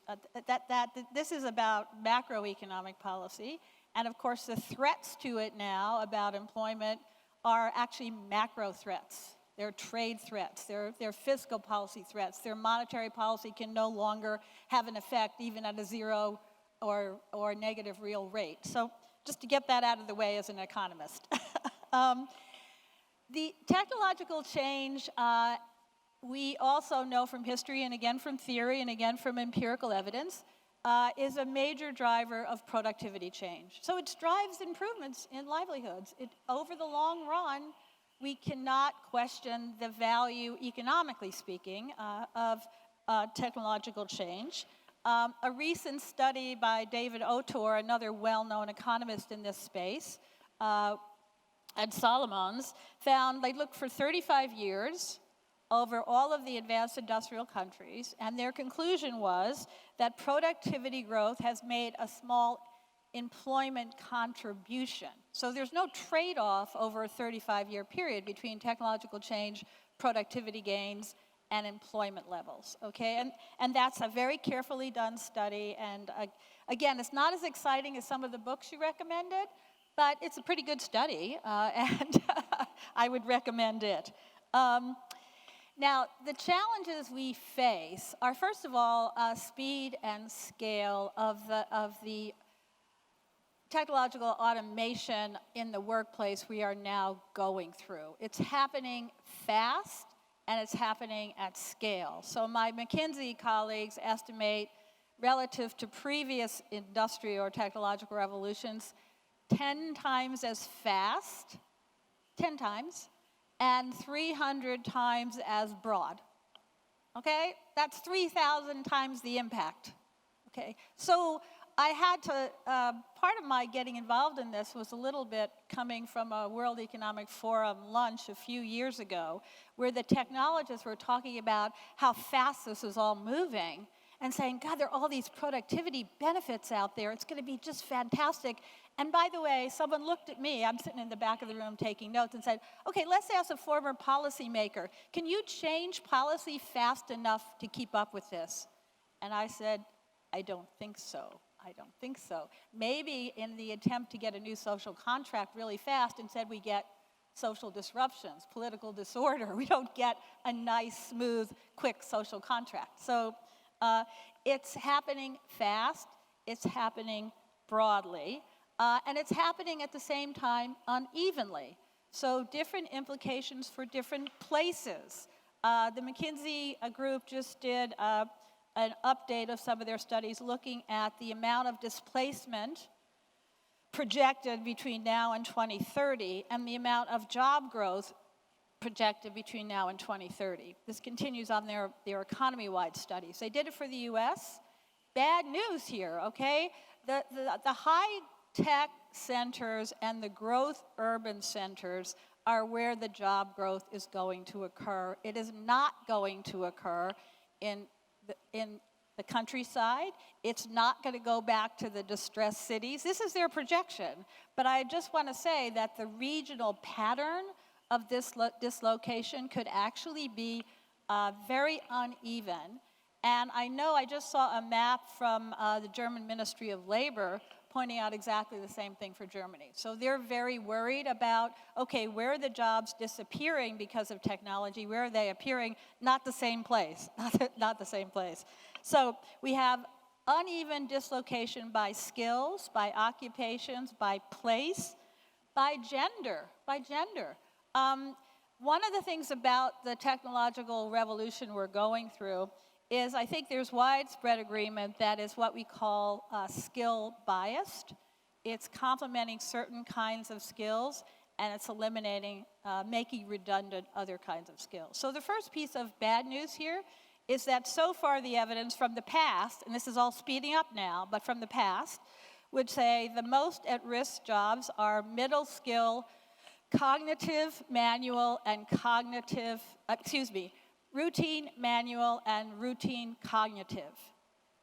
This is about macroeconomic policy. And of course, the threats to it now about employment are actually macro threats. They're trade threats, they're fiscal policy threats. Their monetary policy can no longer have an effect even at a zero or negative real rate. So just to get that out of the way as an economist. The technological change, we also know from history and again from theory and again from empirical evidence, is a major driver of productivity change. So it drives improvements in livelihoods. Over the long run, we cannot question the value, economically speaking, of technological change. A recent study by David Autor, another well-known economist in this space, at Solomons, found they looked for 35 years over all of the advanced industrial countries, and their conclusion was that productivity growth has made a small employment contribution. So there's no trade-off over a 35-year period between technological change, productivity gains, and employment levels, okay? And that's a very carefully done study, and again, it's not as exciting as some of the books you recommended, but it's a pretty good study, and I would recommend it. Now, the challenges we face are, first of all, speed and scale of the technological automation in the workplace we are now going through. It's happening fast, and it's happening at scale. So my McKinsey colleagues estimate, relative to previous industrial or technological revolutions, 10 times as fast, 10 times, and 300 times as broad. Okay? That's 3,000 times the impact. Okay, so I had to, part of my getting involved in this was a little bit coming from a World Economic Forum lunch a few years ago, where the technologists were talking about how fast this is all moving and saying, God, there are all these productivity benefits out there. It's going to be just fantastic. And by the way, someone looked at me, I'm sitting in the back of the room taking notes, and said, okay, let's ask a former policymaker, can you change policy fast enough to keep up with this? And I said, I don't think so. I don't think so. Maybe in the attempt to get a new social contract really fast, instead we get social disruptions, political disorder. We don't get a nice, smooth, quick social contract. So it's happening fast, it's happening broadly, and it's happening at the same time unevenly. So different implications for different places. The McKinsey group just did an update of some of their studies looking at the amount of displacement projected between now and 2030 and the amount of job growth projected between now and 2030. This continues on their economy-wide studies. They did it for the US. Bad news here, okay? The high-tech centers and the growth urban centers are where the job growth is going to occur. It is not going to occur in the countryside. It's not going to go back to the distressed cities. This is their projection. But I just want to say that the regional pattern of this dislocation could actually be very uneven. And I know I just saw a map from the German Ministry of Labor pointing out exactly the same thing for Germany. So they're very worried about, okay, where are the jobs disappearing because of technology? Where are they appearing? Not the same place, not the same place. So we have uneven dislocation by skills, by occupations, by place, by gender, One of the things about the technological revolution we're going through is I think there's widespread agreement that is what we call skill biased. It's complementing certain kinds of skills and it's eliminating, making redundant other kinds of skills. So the first piece of bad news here is that so far the evidence from the past, and this is all speeding up now, but from the past, would say the most at-risk jobs are middle skill, cognitive, manual, and routine, manual, and routine cognitive.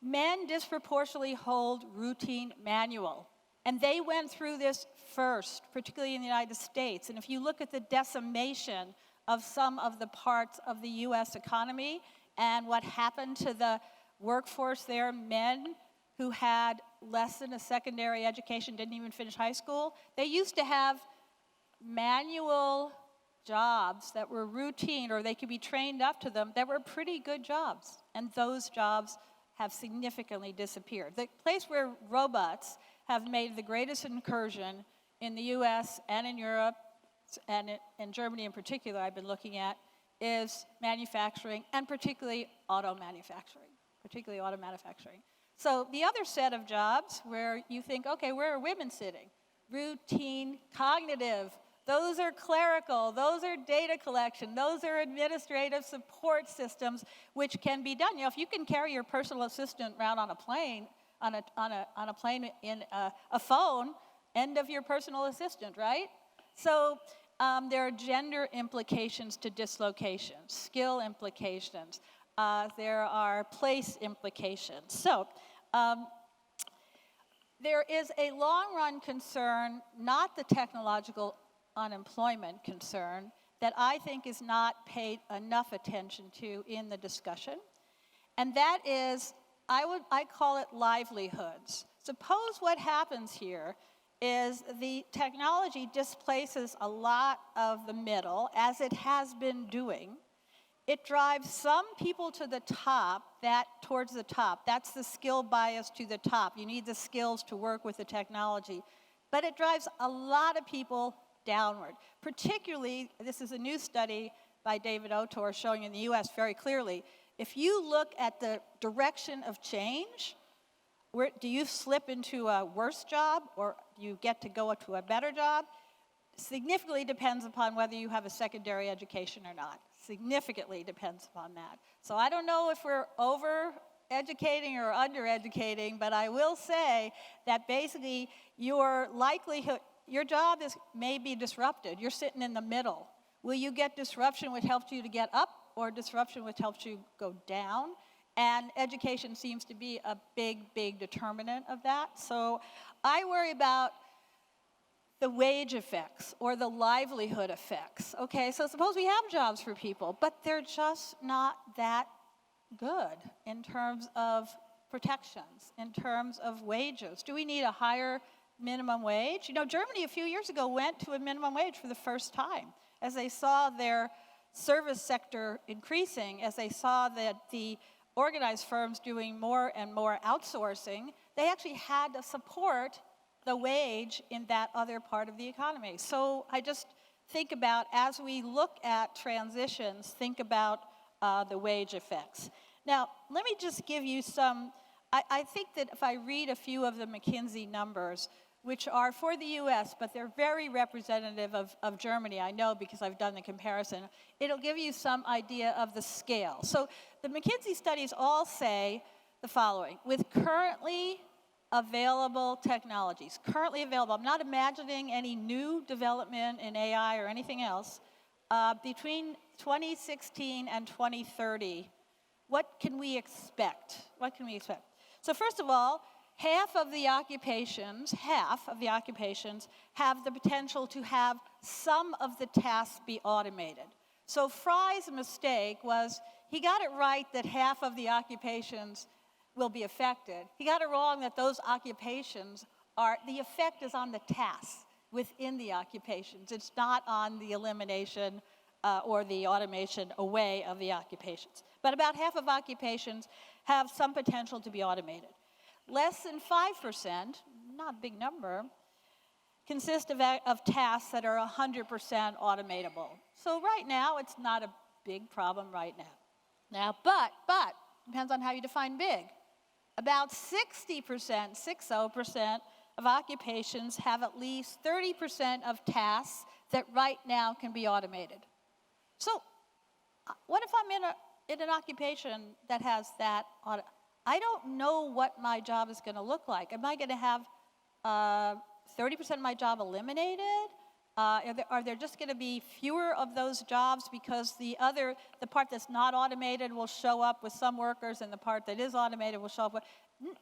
Men disproportionately hold routine manual, and they went through this first, particularly in the United States. And if you look at the decimation of some of the parts of the US economy and what happened to the workforce there, men who had less than a secondary education, didn't even finish high school, they used to have manual jobs that were routine, or they could be trained up to them, that were pretty good jobs. And those jobs have significantly disappeared. The place where robots have made the greatest incursion in the US and in Europe, and in Germany in particular, I've been looking at, is manufacturing, and particularly auto manufacturing. So the other set of jobs where you think, okay, where are women sitting? Routine cognitive. Those are clerical, those are data collection, those are administrative support systems which can be done. You know, if you can carry your personal assistant around on a plane, on a plane in a phone, end of your personal assistant, right? So there are gender implications to dislocations, skill implications, there are place implications. So there is a long-run concern, not the technological unemployment concern, that I think is not paid enough attention to in the discussion. And that is, I call it livelihoods. Suppose what happens here is the technology displaces a lot of the middle, as it has been doing. It drives some people to the top, towards the top. That's the skill bias to the top. You need the skills to work with the technology. But it drives a lot of people downward. Particularly, this is a new study by David Otor showing in the US very clearly, if you look at the direction of change, do you slip into a worse job or do you get to go to a better job? Significantly depends upon whether you have a secondary education or not. Significantly depends upon that. So I don't know if we're over educating or undereducating, but I will say that basically your likelihood, your job may be disrupted. You're sitting in the middle. Will you get disruption which helps you to get up, or disruption which helps you go down? And education seems to be a big determinant of that. So I worry about the wage effects or the livelihood effects. Okay, so suppose we have jobs for people, but they're just not that good in terms of protections, in terms of wages. Do we need a higher minimum wage? You know, Germany a few years ago went to a minimum wage for the first time as they saw their service sector increasing, as they saw that the organized firms doing more and more outsourcing. They actually had to support the wage in that other part of the economy. So I just think about, as we look at transitions, think about the wage effects. Now, let me just give you some, I think that if I read a few of the McKinsey numbers, which are for the US, but they're very representative of Germany, I know because I've done the comparison, it'll give you some idea of the scale. So the McKinsey studies all say the following: with currently available technologies, currently available, I'm not imagining any new development in AI or anything else, between 2016 and 2030, what can we expect? What can we expect? So first of all, half of the occupations have the potential to have some of the tasks be automated. So Fry's mistake was, he got it right that half of the occupations will be affected. He got it wrong that those occupations the effect is on the tasks within the occupations. It's not on the elimination or the automation away of the occupations. But about half of occupations have some potential to be automated. Less than 5%, not a big number, consist of tasks that are 100% automatable. So right now, it's not a big problem right now. But, depends on how you define big. About 60% of occupations have at least 30% of tasks that right now can be automated. So what if I'm in an occupation that has that I don't know what my job is going to look like. Am I going to have 30% of my job eliminated? Are there just going to be fewer of those jobs because the part that's not automated will show up with some workers, and the part that is automated will show up with...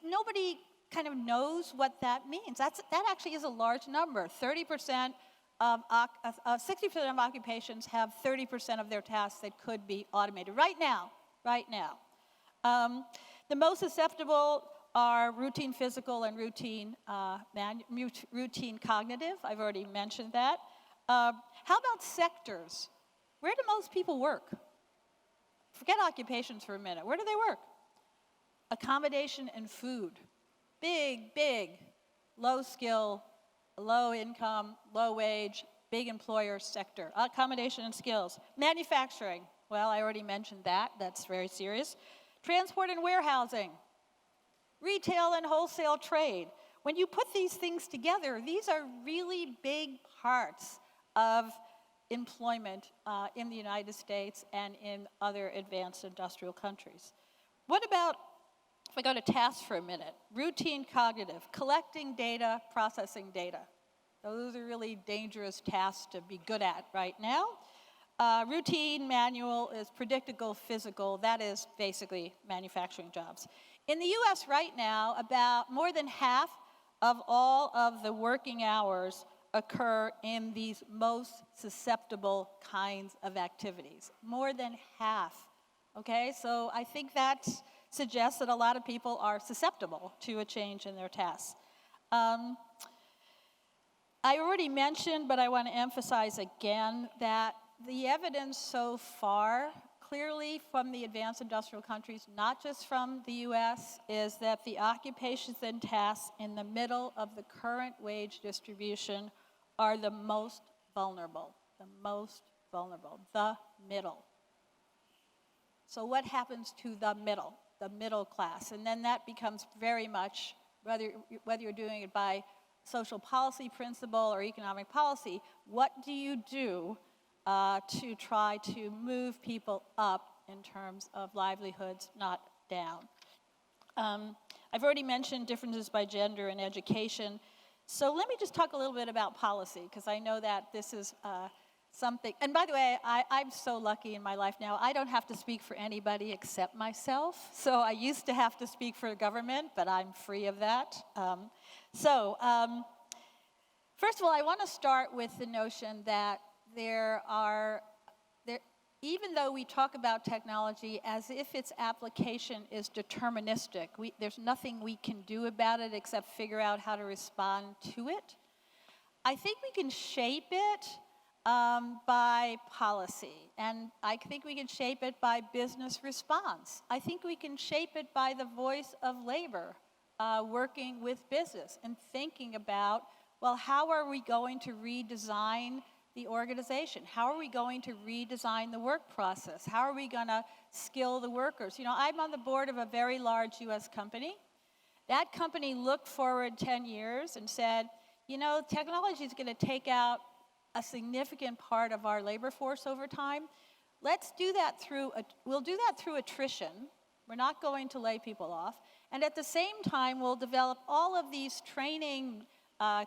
Nobody kind of knows what that means. That actually is a large number. 60% of occupations have 30% of their tasks that could be automated right now. The most susceptible are routine physical and routine cognitive. I've already mentioned that. How about sectors? Where do most people work? Forget occupations for a minute. Where do they work? Accommodation and food. Big, low skill, low income, low wage, big employer sector. Accommodation and skills. Manufacturing. Well, I already mentioned that. That's very serious. Transport and warehousing, retail and wholesale trade. When you put these things together, these are really big parts of employment in the United States and in other advanced industrial countries. What about, if I go to tasks for a minute, routine cognitive, collecting data, processing data. Those are really dangerous tasks to be good at right now. Routine manual is predictable physical. That is basically manufacturing jobs. In the US right now, about more than half of all of the working hours occur in these most susceptible kinds of activities. More than half, okay? So I think that suggests that a lot of people are susceptible to a change in their tasks. I already mentioned, but I want to emphasize again, that the evidence so far, clearly from the advanced industrial countries, not just from the US, is that the occupations and tasks in the middle of the current wage distribution are the most vulnerable. The middle. So what happens to the middle class? And then that becomes very much, whether you're doing it by social policy principle or economic policy, what do you do to try to move people up in terms of livelihoods, not down? I've already mentioned differences by gender in education. So let me just talk a little bit about policy, because I know that this is something. And by the way, I'm so lucky in my life now. I don't have to speak for anybody except myself. So I used to have to speak for the government, but I'm free of that. First of all, I want to start with the notion that even though we talk about technology as if its application is deterministic, there's nothing we can do about it except figure out how to respond to it. I think we can shape it by policy, and I think we can shape it by business response. I think we can shape it by the voice of labor, working with business and thinking about, well, how are we going to redesign the organization? How are we going to redesign the work process? How are we going to skill the workers? You know, I'm on the board of a very large US company. That company looked forward 10 years and said, you know, technology is going to take out a significant part of our labor force over time. Let's do that we'll do that through attrition. We're not going to lay people off. And at the same time, we'll develop all of these training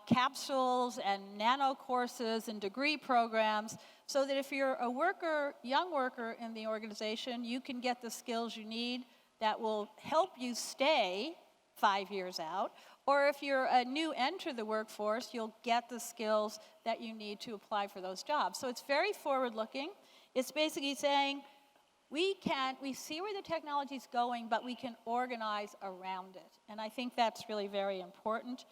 capsules and nano courses and degree programs so that if you're a worker, young worker in the organization, you can get the skills you need that will help you stay 5 years out. Or if you're a new enter the workforce, you'll get the skills that you need to apply for those jobs. So it's very forward-looking. It's basically saying, we see where the technology is going, but we can organize around it. And I think that's really very important.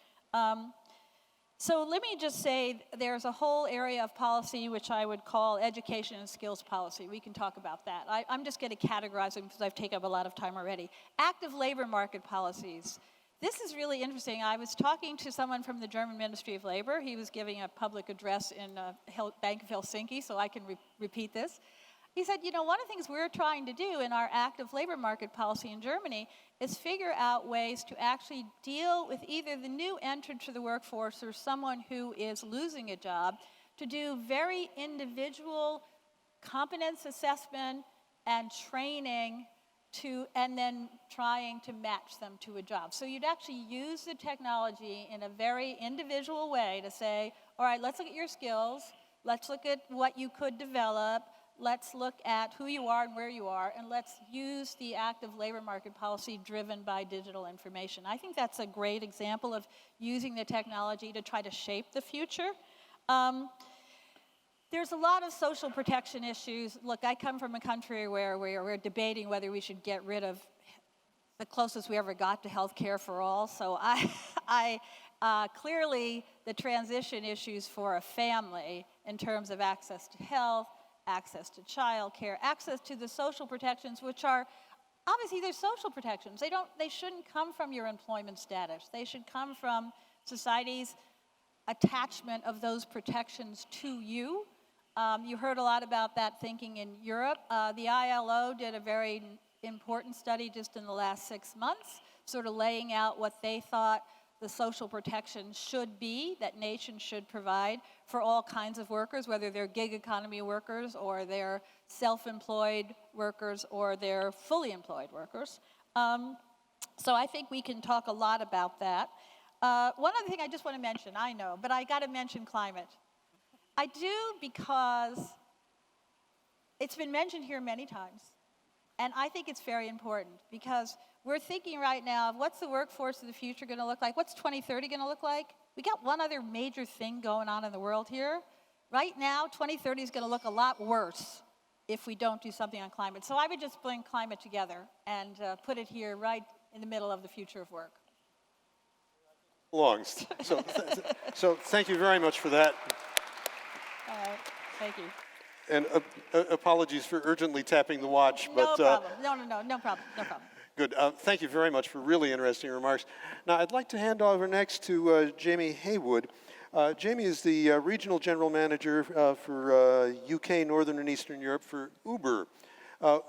So let me just say there's a whole area of policy which I would call education and skills policy. We can talk about that. I'm just going to categorize them because I've taken up a lot of time already. Active labor market policies. This is really interesting. I was talking to someone from the German Ministry of Labor. He was giving a public address in Bank of Helsinki, so I can repeat this. He said, you know, one of the things we're trying to do in our active labor market policy in Germany is figure out ways to actually deal with either the new entrant to the workforce or someone who is losing a job, to do very individual competence assessment and training and then trying to match them to a job. So you'd actually use the technology in a very individual way to say, all right, let's look at your skills, let's look at what you could develop, let's look at who you are and where you are, and let's use the active labor market policy driven by digital information. I think that's a great example of using the technology to try to shape the future. There's a lot of social protection issues. Look, I come from a country where we're debating whether we should get rid of the closest we ever got to health care for all. So clearly the transition issues for a family in terms of access to health, access to child care, access to the social protections, which are obviously they're social protections. They shouldn't come from your employment status. They should come from society's attachment of those protections to you. You heard a lot about that thinking in Europe. The ILO did a very important study just in the last 6 months, sort of laying out what they thought the social protections should be, that nations should provide for all kinds of workers, whether they're gig economy workers or they're self-employed workers or they're fully employed workers. So I think we can talk a lot about that. One other thing I just want to mention, I know, but I got to mention climate. I do because it's been mentioned here many times, and I think it's very important because we're thinking right now of what's the workforce of the future going to look like? What's 2030 going to look like? We got one other major thing going on in the world here. Right now, 2030 is going to look a lot worse if we don't do something on climate. So I would just bring climate together and put it here right in the middle of the future of work. Belongs. So thank you very much for that. Thank you. And apologies for urgently tapping the watch. No but, problem. No problem. Good. Thank you very much for really interesting remarks. Now, I'd like to hand over next to Jamie Heywood. Jamie is the Regional General Manager for UK, Northern and Eastern Europe for Uber.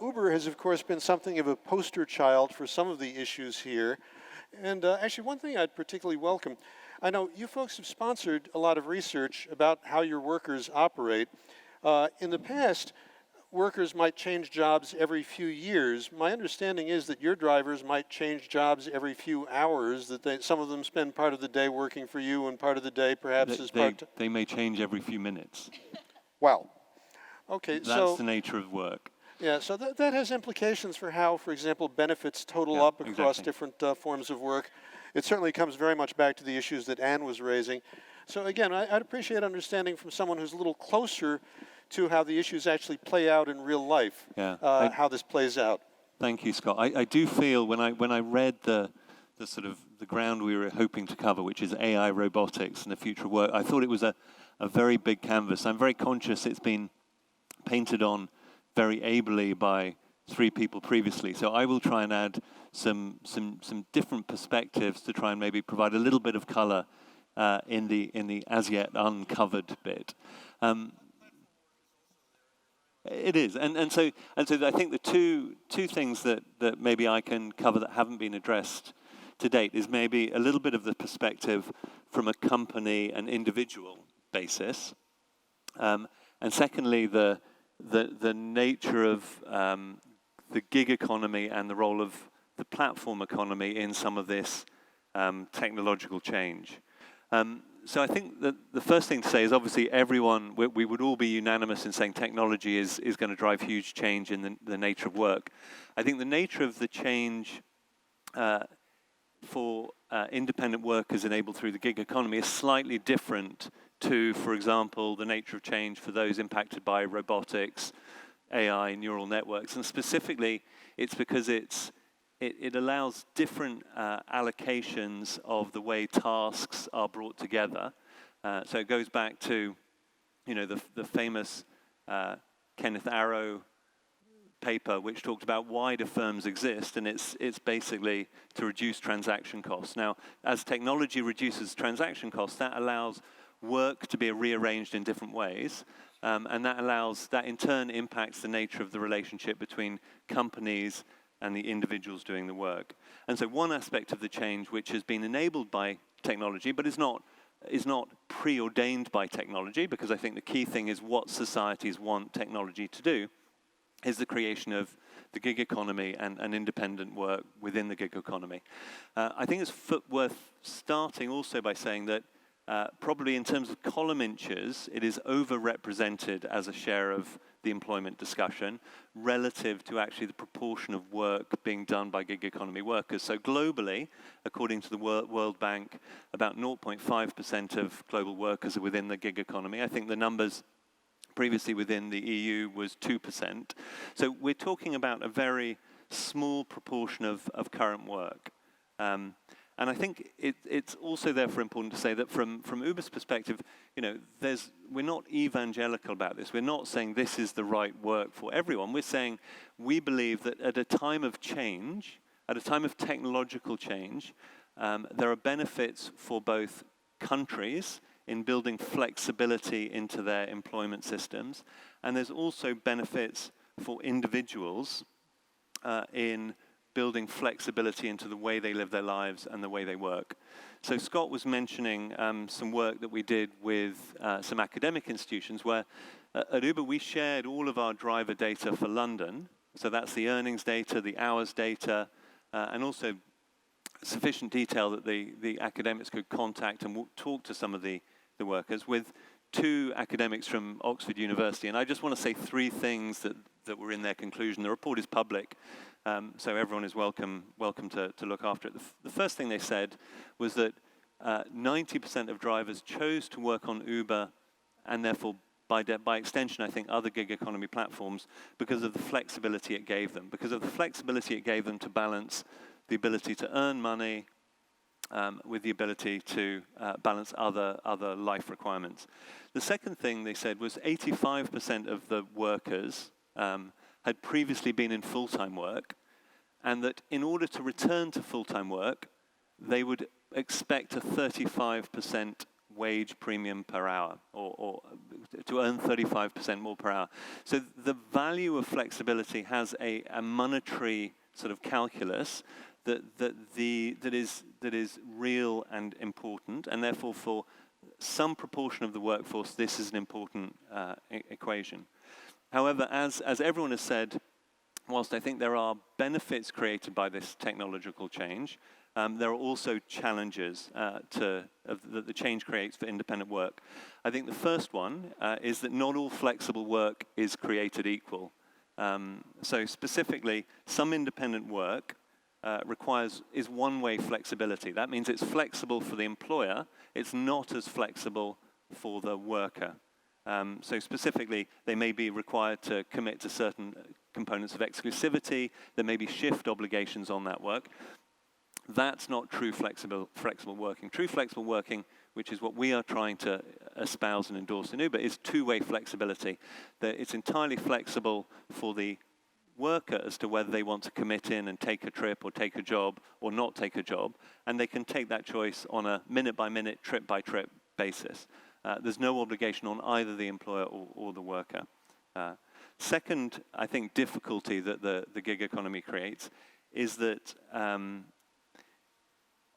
Uber has, of course, been something of a poster child for some of the issues here. And actually, one thing I'd particularly welcome, I know you folks have sponsored a lot of research about how your workers operate. In the past, workers might change jobs every few years. My understanding is that your drivers might change jobs every few hours, that some of them spend part of the day working for you and part of the day perhaps as part-time. They may change every few minutes. Wow. Okay, That's the nature of work. Yeah, so that has implications for how, for example, benefits total up across different forms of work. It certainly comes very much back to the issues that Anne was raising. So again, I'd appreciate understanding from someone who's a little closer to how the issues actually play out in real life, how this plays out. Thank you, Scott. I do feel when I read the sort of the ground we were hoping to cover, which is AI, robotics, and the future of work, I thought it was a very big canvas. I'm very conscious it's been painted on very ably by 3 people previously. So I will try and add some different perspectives to try and maybe provide a little bit of color in the as yet uncovered bit. It is, and so I think the two things that maybe I can cover that haven't been addressed to date is maybe a little bit of the perspective from a company and individual basis, and secondly the nature of the gig economy and the role of the platform economy in some of this technological change. So I think that the first thing to say is obviously everyone, we would all be unanimous in saying technology is going to drive huge change in the nature of work. I think the nature of the change for independent workers enabled through the gig economy is slightly different to, for example, the nature of change for those impacted by robotics, AI, neural networks. And specifically, it's because it allows different allocations of the way tasks are brought together. So it goes back to, the famous Kenneth Arrow paper, which talked about why do firms exist, and it's basically to reduce transaction costs. Now, as technology reduces transaction costs, that allows work to be rearranged in different ways, and that in turn impacts the nature of the relationship between companies and the individuals doing the work. And so one aspect of the change which has been enabled by technology, but is not preordained by technology, because I think the key thing is what societies want technology to do, is the creation of the gig economy and independent work within the gig economy. I think it's worth starting also by saying that probably in terms of column inches, it is overrepresented as a share of the employment discussion relative to actually the proportion of work being done by gig economy workers. So globally, according to the World Bank, about 0.5% of global workers are within the gig economy. I think the numbers previously within the EU was 2%. So we're talking about a very small proportion of current work. And I think it's also therefore important to say that from Uber's perspective, we're not evangelical about this. We're not saying this is the right work for everyone. We're saying we believe that at a time of change, at a time of technological change, there are benefits for both countries in building flexibility into their employment systems, and there's also benefits for individuals in building flexibility into the way they live their lives and the way they work. So Scott was mentioning some work that we did with some academic institutions where at Uber we shared all of our driver data for London. So that's the earnings data, the hours data, and also sufficient detail that the academics could contact and talk to some of the workers with 2 academics from Oxford University. And I just want to say 3 things that were in their conclusion. The report is public, so everyone is welcome to look after it. The first thing they said was that 90% of drivers chose to work on Uber and therefore by extension, I think, other gig economy platforms because of the flexibility it gave them, because of the flexibility it gave them to balance the ability to earn money with the ability to balance other life requirements. The second thing they said was 85% of the workers had previously been in full-time work, and that in order to return to full-time work, they would expect a 35% wage premium per hour, or to earn 35% more per hour. So the value of flexibility has a monetary sort of calculus that is real and important, and therefore for some proportion of the workforce, this is an important equation. However, as everyone has said, whilst I think there are benefits created by this technological change, there are also challenges that the change creates for independent work. I think the first one is that not all flexible work is created equal. So specifically, some independent work is one-way flexibility. That means it's flexible for the employer, it's not as flexible for the worker. So specifically, they may be required to commit to certain components of exclusivity, there may be shift obligations on that work. That's not true flexible working. True flexible working, which is what we are trying to espouse and endorse in Uber, is two-way flexibility. That it's entirely flexible for the worker as to whether they want to commit in and take a trip or take a job or not take a job, and they can take that choice on a minute-by-minute, trip-by-trip basis. There's no obligation on either the employer or the worker. Second, I think, difficulty that the gig economy creates is that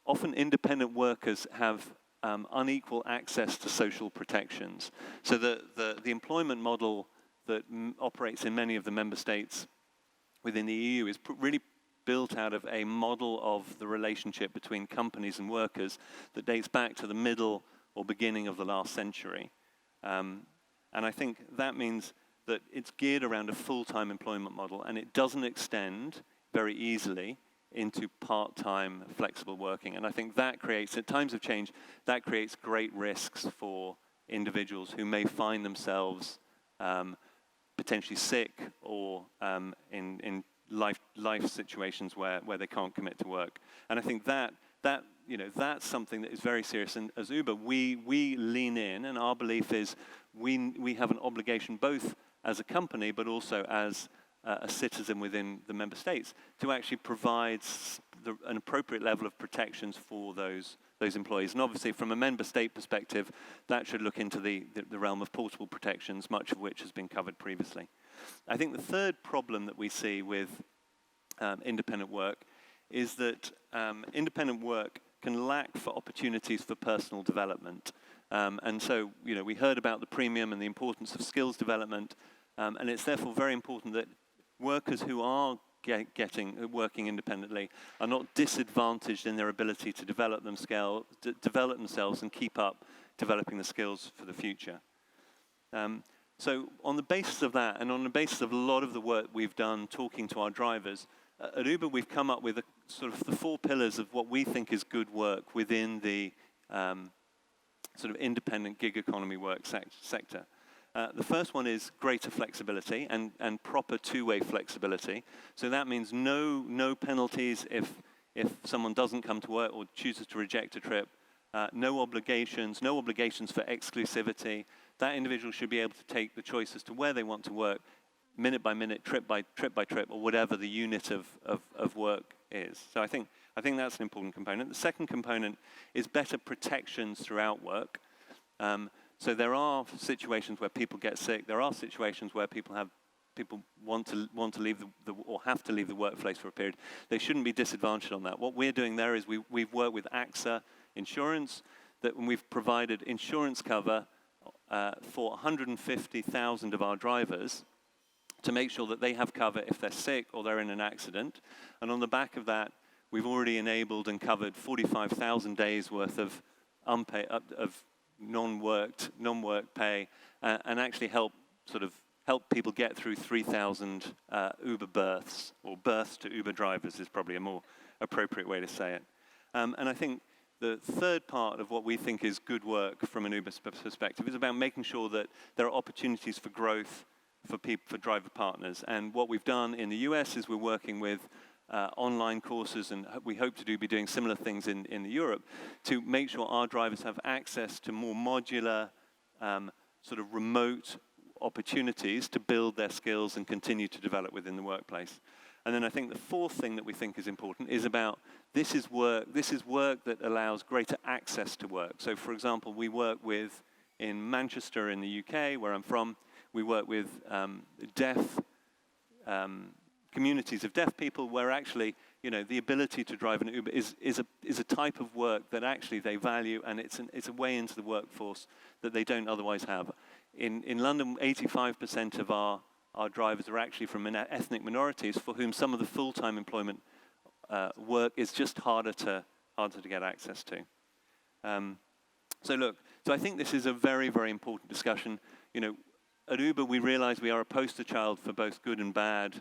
often independent workers have unequal access to social protections. So the employment model that operates in many of the member states within the EU is really built out of a model of the relationship between companies and workers that dates back to the middle or beginning of the last century. And I think that means that it's geared around a full-time employment model, and it doesn't extend very easily into part-time flexible working. And I think that creates, at times of change, that creates great risks for individuals who may find themselves potentially sick or in life situations where they can't commit to work. And I think that's something that is very serious. And as Uber, we lean in, and our belief is we have an obligation both as a company but also as a citizen within the member states to actually provide an appropriate level of protections for those employees. And obviously, from a member state perspective, that should look into the realm of portable protections, much of which has been covered previously. I think the third problem that we see with independent work is that independent work can lack for opportunities for personal development. And so, we heard about the premium and the importance of skills development, and it's therefore very important that workers who are working independently are not disadvantaged in their ability to develop themselves and keep up developing the skills for the future. So on the basis of that, and on the basis of a lot of the work we've done talking to our drivers, at Uber we've come up with sort of the 4 pillars of what we think is good work within the sort of independent gig economy work sector. The first one is greater flexibility and proper two-way flexibility. So that means no penalties if someone doesn't come to work or chooses to reject a trip. No obligations for exclusivity. That individual should be able to take the choice as to where they want to work, minute by minute, trip by trip, or whatever the unit of work is. So I think that's an important component. The second component is better protections throughout work. So there are situations where people get sick. There are situations where people want to leave or have to leave the workplace for a period. They shouldn't be disadvantaged on that. What we're doing there is we've worked with AXA Insurance, that when we've provided insurance cover for 150,000 of our drivers to make sure that they have cover if they're sick or they're in an accident. And on the back of that, we've already enabled and covered 45,000 days worth of non-work pay, and actually help people get through 3,000 Uber births, or births to Uber drivers is probably a more appropriate way to say it. And I think the third part of what we think is good work from an Uber perspective is about making sure that there are opportunities for growth for driver partners. And what we've done in the US is we're working with online courses, and we hope to be doing similar things in Europe to make sure our drivers have access to more modular, sort of remote opportunities to build their skills and continue to develop within the workplace. And then I think the fourth thing that we think is important is about this is work that allows greater access to work. So for example, we work with, in Manchester in the UK, where I'm from, we work with communities of deaf people where actually, the ability to drive an Uber is a type of work that actually they value, and it's a way into the workforce that they don't otherwise have. In London, 85% of our our drivers are actually from ethnic minorities for whom some of the full-time employment work is just harder to get access to. So I think this is a very, very important discussion. You know, at Uber, we realize we are a poster child for both good and bad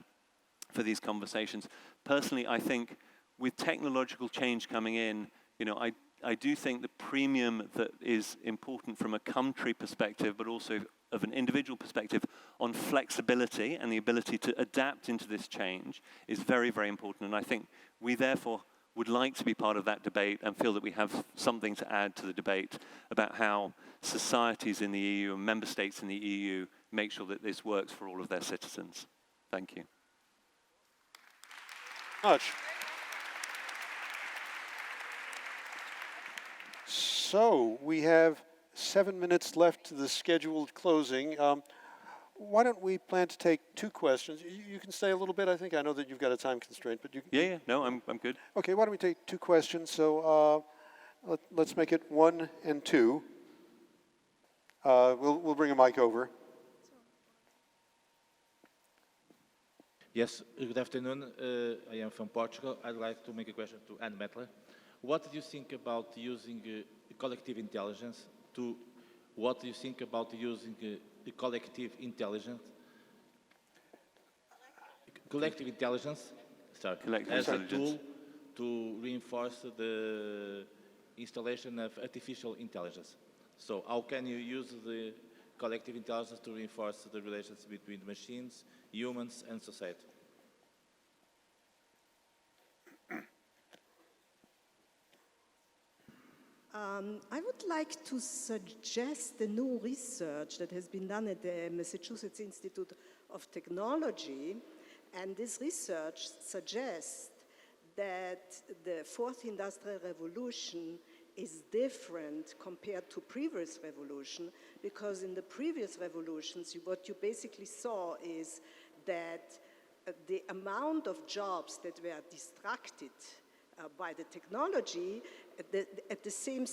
for these conversations. Personally, I think with technological change coming in, you know, I do think the premium that is important from a country perspective, but also of an individual perspective on flexibility and the ability to adapt into this change is very, very important. And I think we therefore would like to be part of that debate and feel that we have something to add to the debate about how societies in the EU and member states in the EU make sure that this works for all of their citizens. Thank you. Much. So we have 7 minutes left to the scheduled closing. Why don't we plan to take 2 questions? You can stay a little bit, I think. I know that you've got a time constraint, but you can... Yeah, no, I'm good. Okay, why don't we take 2 questions? So let's make it 1 and 2. We'll bring a mic over. Yes, good afternoon. I am from Portugal. I'd like to make a question to Anne Mettler. What do you think about using collective intelligence what do you think about using collective intelligence as a tool to reinforce the installation of artificial intelligence? So how can you use the collective intelligence to reinforce the relations between machines, humans, and society? I would like to suggest the new research that has been done at the Massachusetts Institute of Technology, and this research suggests that the fourth industrial revolution is different compared to previous revolution, because in the previous revolutions, what you basically saw is that the amount of jobs that were distracted by the technology, at the same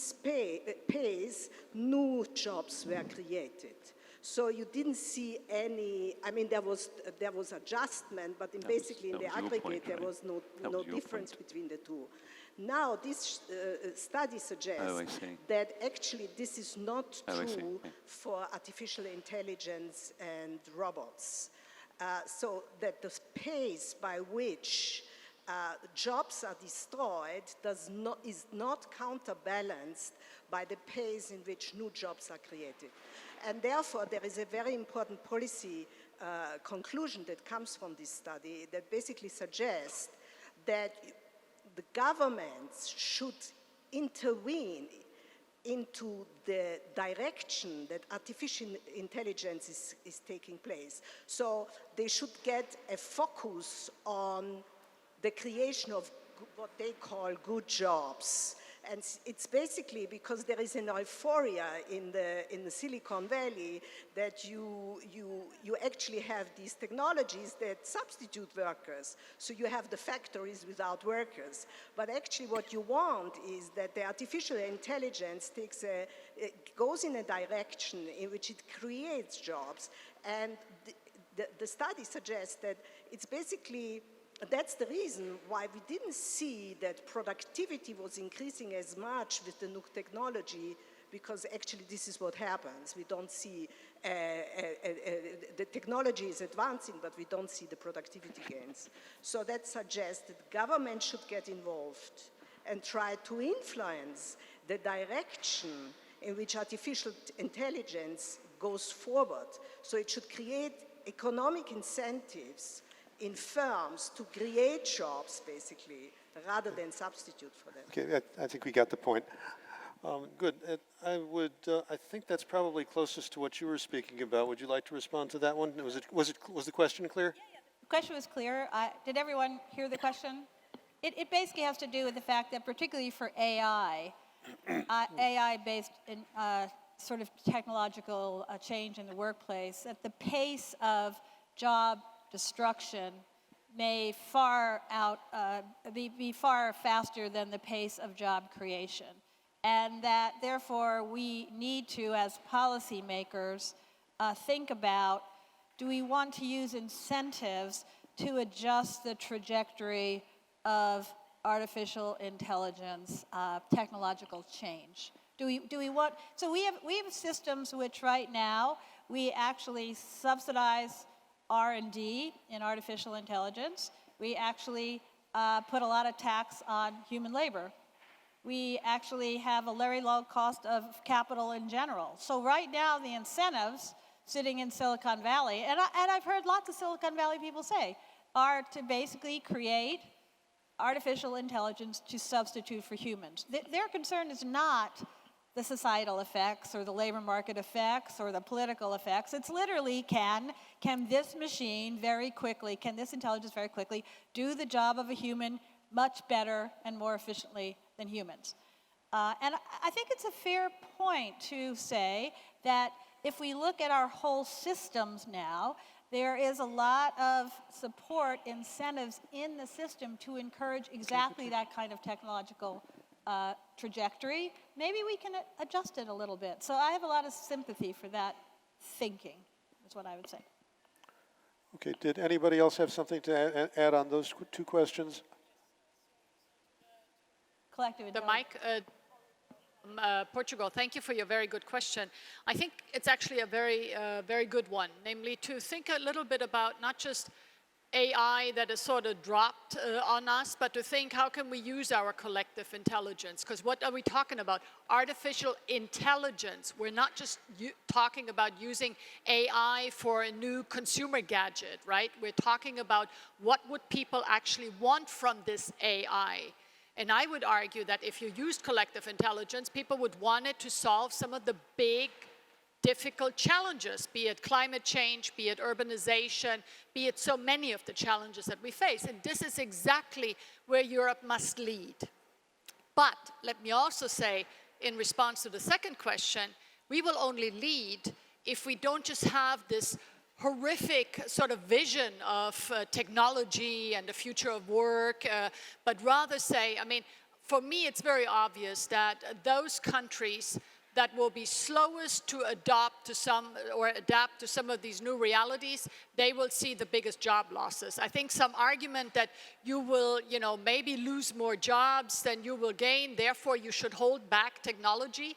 pace, new jobs were created. So you didn't see any, I mean, there was adjustment, but basically in the aggregate, there was no difference between the two. Now, this study suggests that actually this is not true for artificial intelligence and robots. So that the pace by which jobs are destroyed is not counterbalanced by the pace in which new jobs are created. And therefore, there is a very important policy conclusion that comes from this study that basically suggests that the governments should intervene into the direction that artificial intelligence is taking place. So they should get a focus on the creation of what they call good jobs. And it's basically because there is an euphoria in the Silicon Valley that you actually have these technologies that substitute workers. So you have the factories without workers. But actually what you want is that the artificial intelligence goes in a direction in which it creates jobs. And the study suggests that it's basically that's the reason why we didn't see that productivity was increasing as much with the new technology, because actually this is what happens. We don't see, the technology is advancing, but we don't see the productivity gains. So that suggests that government should get involved and try to influence the direction in which artificial intelligence goes forward. So it should create economic incentives in firms to create jobs, basically, rather than substitute for them. Okay, I think we got the point. Good. I think that's probably closest to what you were speaking about. Would you like to respond to that one? Was the question clear? Yeah. The question was clear. Did everyone hear the question? It basically has to do with the fact that, particularly for AI, AI-based sort of technological change in the workplace, that the pace of job destruction may be far faster than the pace of job creation. And that therefore we need to, as policymakers, think about do we want to use incentives to adjust the trajectory of artificial intelligence technological change? Do we want, so we have systems which right now we actually subsidize R&D in artificial intelligence. We actually put a lot of tax on human labor. We actually have a very low cost of capital in general. So right now the incentives sitting in Silicon Valley, and I've heard lots of Silicon Valley people say, are to basically create artificial intelligence to substitute for humans. Their concern is not the societal effects or the labor market effects or the political effects. It's literally can this machine very quickly, can this intelligence very quickly do the job of a human much better and more efficiently than humans? And I think it's a fair point to say that if we look at our whole systems now, there is a lot of support, incentives in the system to encourage exactly that kind of technological trajectory. Maybe we can adjust it a little bit. So I have a lot of sympathy for that thinking, is what I would say. Okay, did anybody else have something to add on those two questions? The mic, Portugal, thank you for your very good question. I think it's actually a very good one, namely to think a little bit about not just AI that is sort of dropped on us, but to think how can we use our collective intelligence? Because what are we talking about? Artificial intelligence. We're not just talking about using AI for a new consumer gadget, right? We're talking about what would people actually want from this AI. And I would argue that if you used collective intelligence, people would want it to solve some of the big, difficult challenges, be it climate change, be it urbanization, be it so many of the challenges that we face. And this is exactly where Europe must lead. But let me also say, in response to the second question, we will only lead if we don't just have this horrific sort of vision of technology and the future of work, but rather say, I mean, for me it's very obvious that those countries that will be slowest to adapt to some of these new realities, they will see the biggest job losses. I think some argument that you will, maybe lose more jobs than you will gain, therefore you should hold back technology,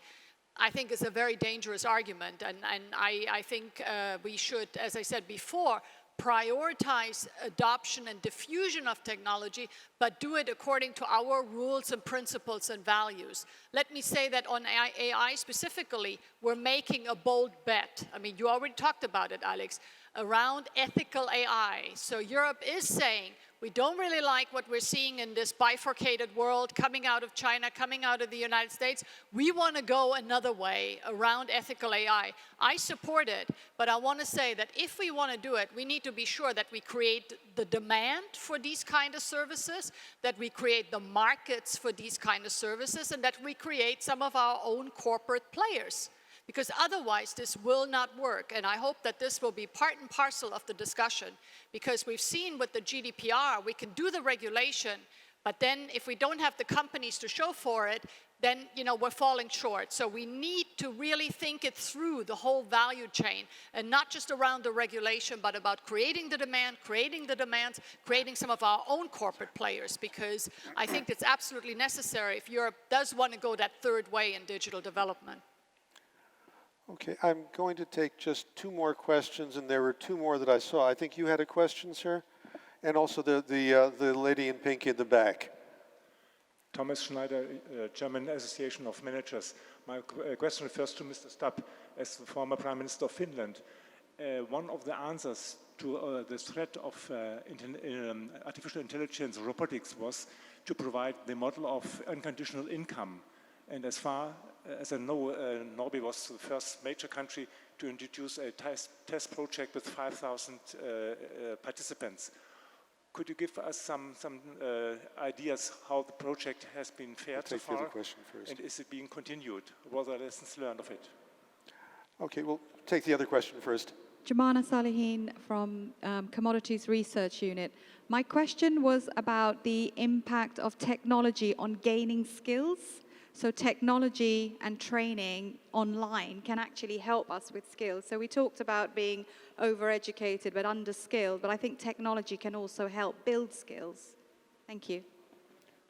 I think is a very dangerous argument. And I think we should, as I said before, prioritize adoption and diffusion of technology, but do it according to our rules and principles and values. Let me say that on AI specifically, we're making a bold bet. I mean, you already talked about it, Alex, around ethical AI. So Europe is saying, we don't really like what we're seeing in this bifurcated world coming out of China, coming out of the United States. We want to go another way around ethical AI. I support it, but I want to say that if we want to do it, we need to be sure that we create the demand for these kind of services, that we create the markets for these kind of services, and that we create some of our own corporate players. Because otherwise this will not work. And I hope that this will be part and parcel of the discussion, because we've seen with the GDPR, we can do the regulation, but then if we don't have the companies to show for it, then we're falling short. So we need to really think it through, the whole value chain, and not just around the regulation, but about creating the demand, creating the demands, creating some of our own corporate players, because I think it's absolutely necessary if Europe does want to go that third way in digital development. Okay, I'm going to take just two more questions, and there were two more that I saw. I think you had a question, sir, and also the lady in pink in the back. Thomas Schneider, German Association of Managers. My question refers to Mr. Stubb, as the former Prime Minister of Finland. One of the answers to the threat of artificial intelligence, robotics, was to provide the model of unconditional income. And as far as I know, Norway was the first major country to introduce a test project with 5,000 participants. Could you give us some ideas how the project has been fared so far? And is it being continued? What are the lessons learned of it? Okay, we'll take the other question first. Jumana Salihin from Commodities Research Unit. My question was about the impact of technology on gaining skills. So technology and training online can actually help us with skills. So we talked about being overeducated but underskilled, but I think technology can also help build skills. Thank you.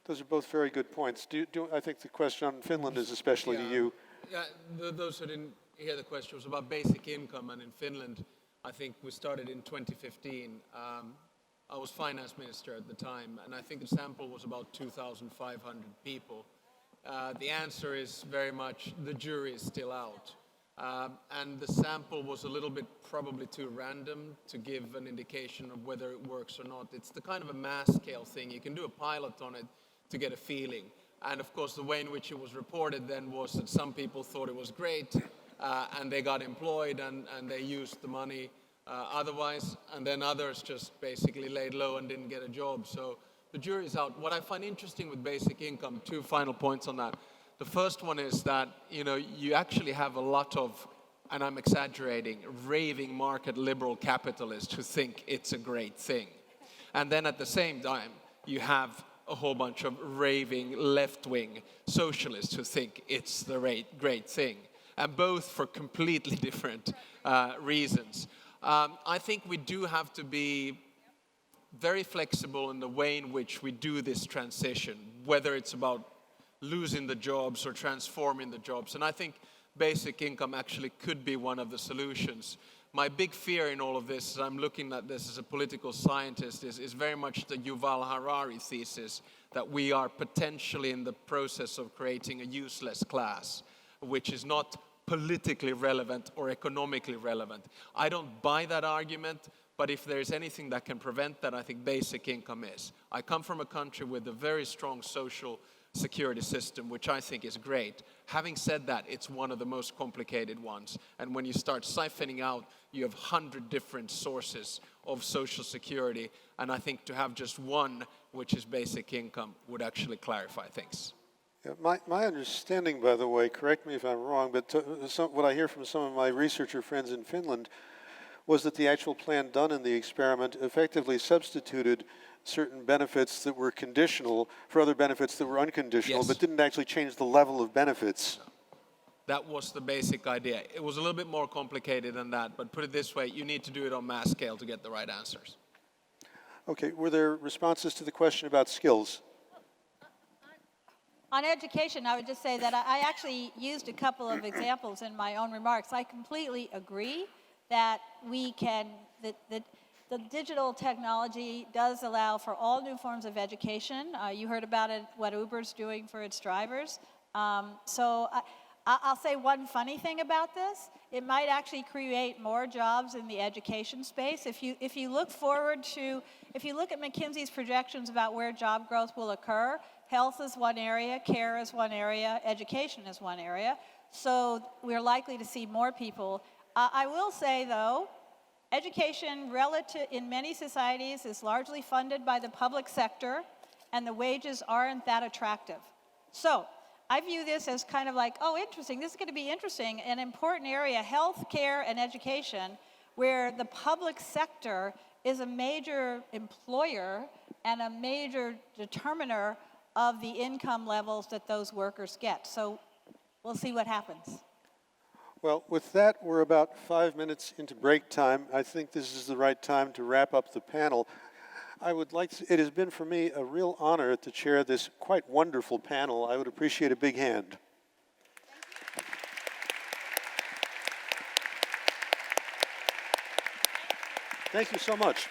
Those are both very good points. I think the question on Finland is especially to you. Yeah, those who didn't hear the question was about basic income, and in Finland, I think we started in 2015. I was finance minister at the time, and I think the sample was about 2,500 people. The answer is very much the jury is still out. And the sample was a little bit probably too random to give an indication of whether it works or not. It's the kind of a mass scale thing. You can do a pilot on it to get a feeling. And of course, the way in which it was reported then was that some people thought it was great, and they got employed and they used the money otherwise, and then others just basically laid low and didn't get a job. So the jury's out. What I find interesting with basic income, 2 final points on that. The first one is that, you actually have a lot of, and I'm exaggerating, raving market liberal capitalists who think it's a great thing. And then at the same time, you have a whole bunch of raving left-wing socialists who think it's the great thing. And both for completely different reasons. I think we do have to be very flexible in the way in which we do this transition, whether it's about losing the jobs or transforming the jobs. And I think basic income actually could be one of the solutions. My big fear in all of this, as I'm looking at this as a political scientist, is very much the Yuval Harari thesis that we are potentially in the process of creating a useless class, which is not politically relevant or economically relevant. I don't buy that argument, but if there's anything that can prevent that, I think basic income is. I come from a country with a very strong social security system, which I think is great. Having said that, it's one of the most complicated ones. And when you start siphoning out, you have 100 different sources of social security. And I think to have just one, which is basic income, would actually clarify things. Yeah, my understanding, by the way, correct me if I'm wrong, but what I hear from some of my researcher friends in Finland was that the actual plan done in the experiment effectively substituted certain benefits that were conditional for other benefits that were unconditional, Yes. but didn't actually change the level of benefits. That was the basic idea. It was a little bit more complicated than that, but put it this way, you need to do it on mass scale to get the right answers. Okay, were there responses to the question about skills? On education, I would just say that I actually used a couple of examples in my own remarks. I completely agree that the digital technology does allow for all new forms of education. You heard about it, what Uber's doing for its drivers. So I'll say one funny thing about this. It might actually create more jobs in the education space. If you look at McKinsey's projections about where job growth will occur, health is one area, care is one area, education is one area. So we're likely to see more people. I will say, though, education in many societies is largely funded by the public sector, and the wages aren't that attractive. So I view this as kind of like, oh, interesting, this is going to be interesting, an important area, health care and education, where the public sector is a major employer and a major determiner of the income levels that those workers get. So we'll see what happens. Well, with that, we're about 5 minutes into break time. I think this is the right time to wrap up the panel. It has been for me a real honor to chair this quite wonderful panel. I would appreciate a big hand. Thank you so much.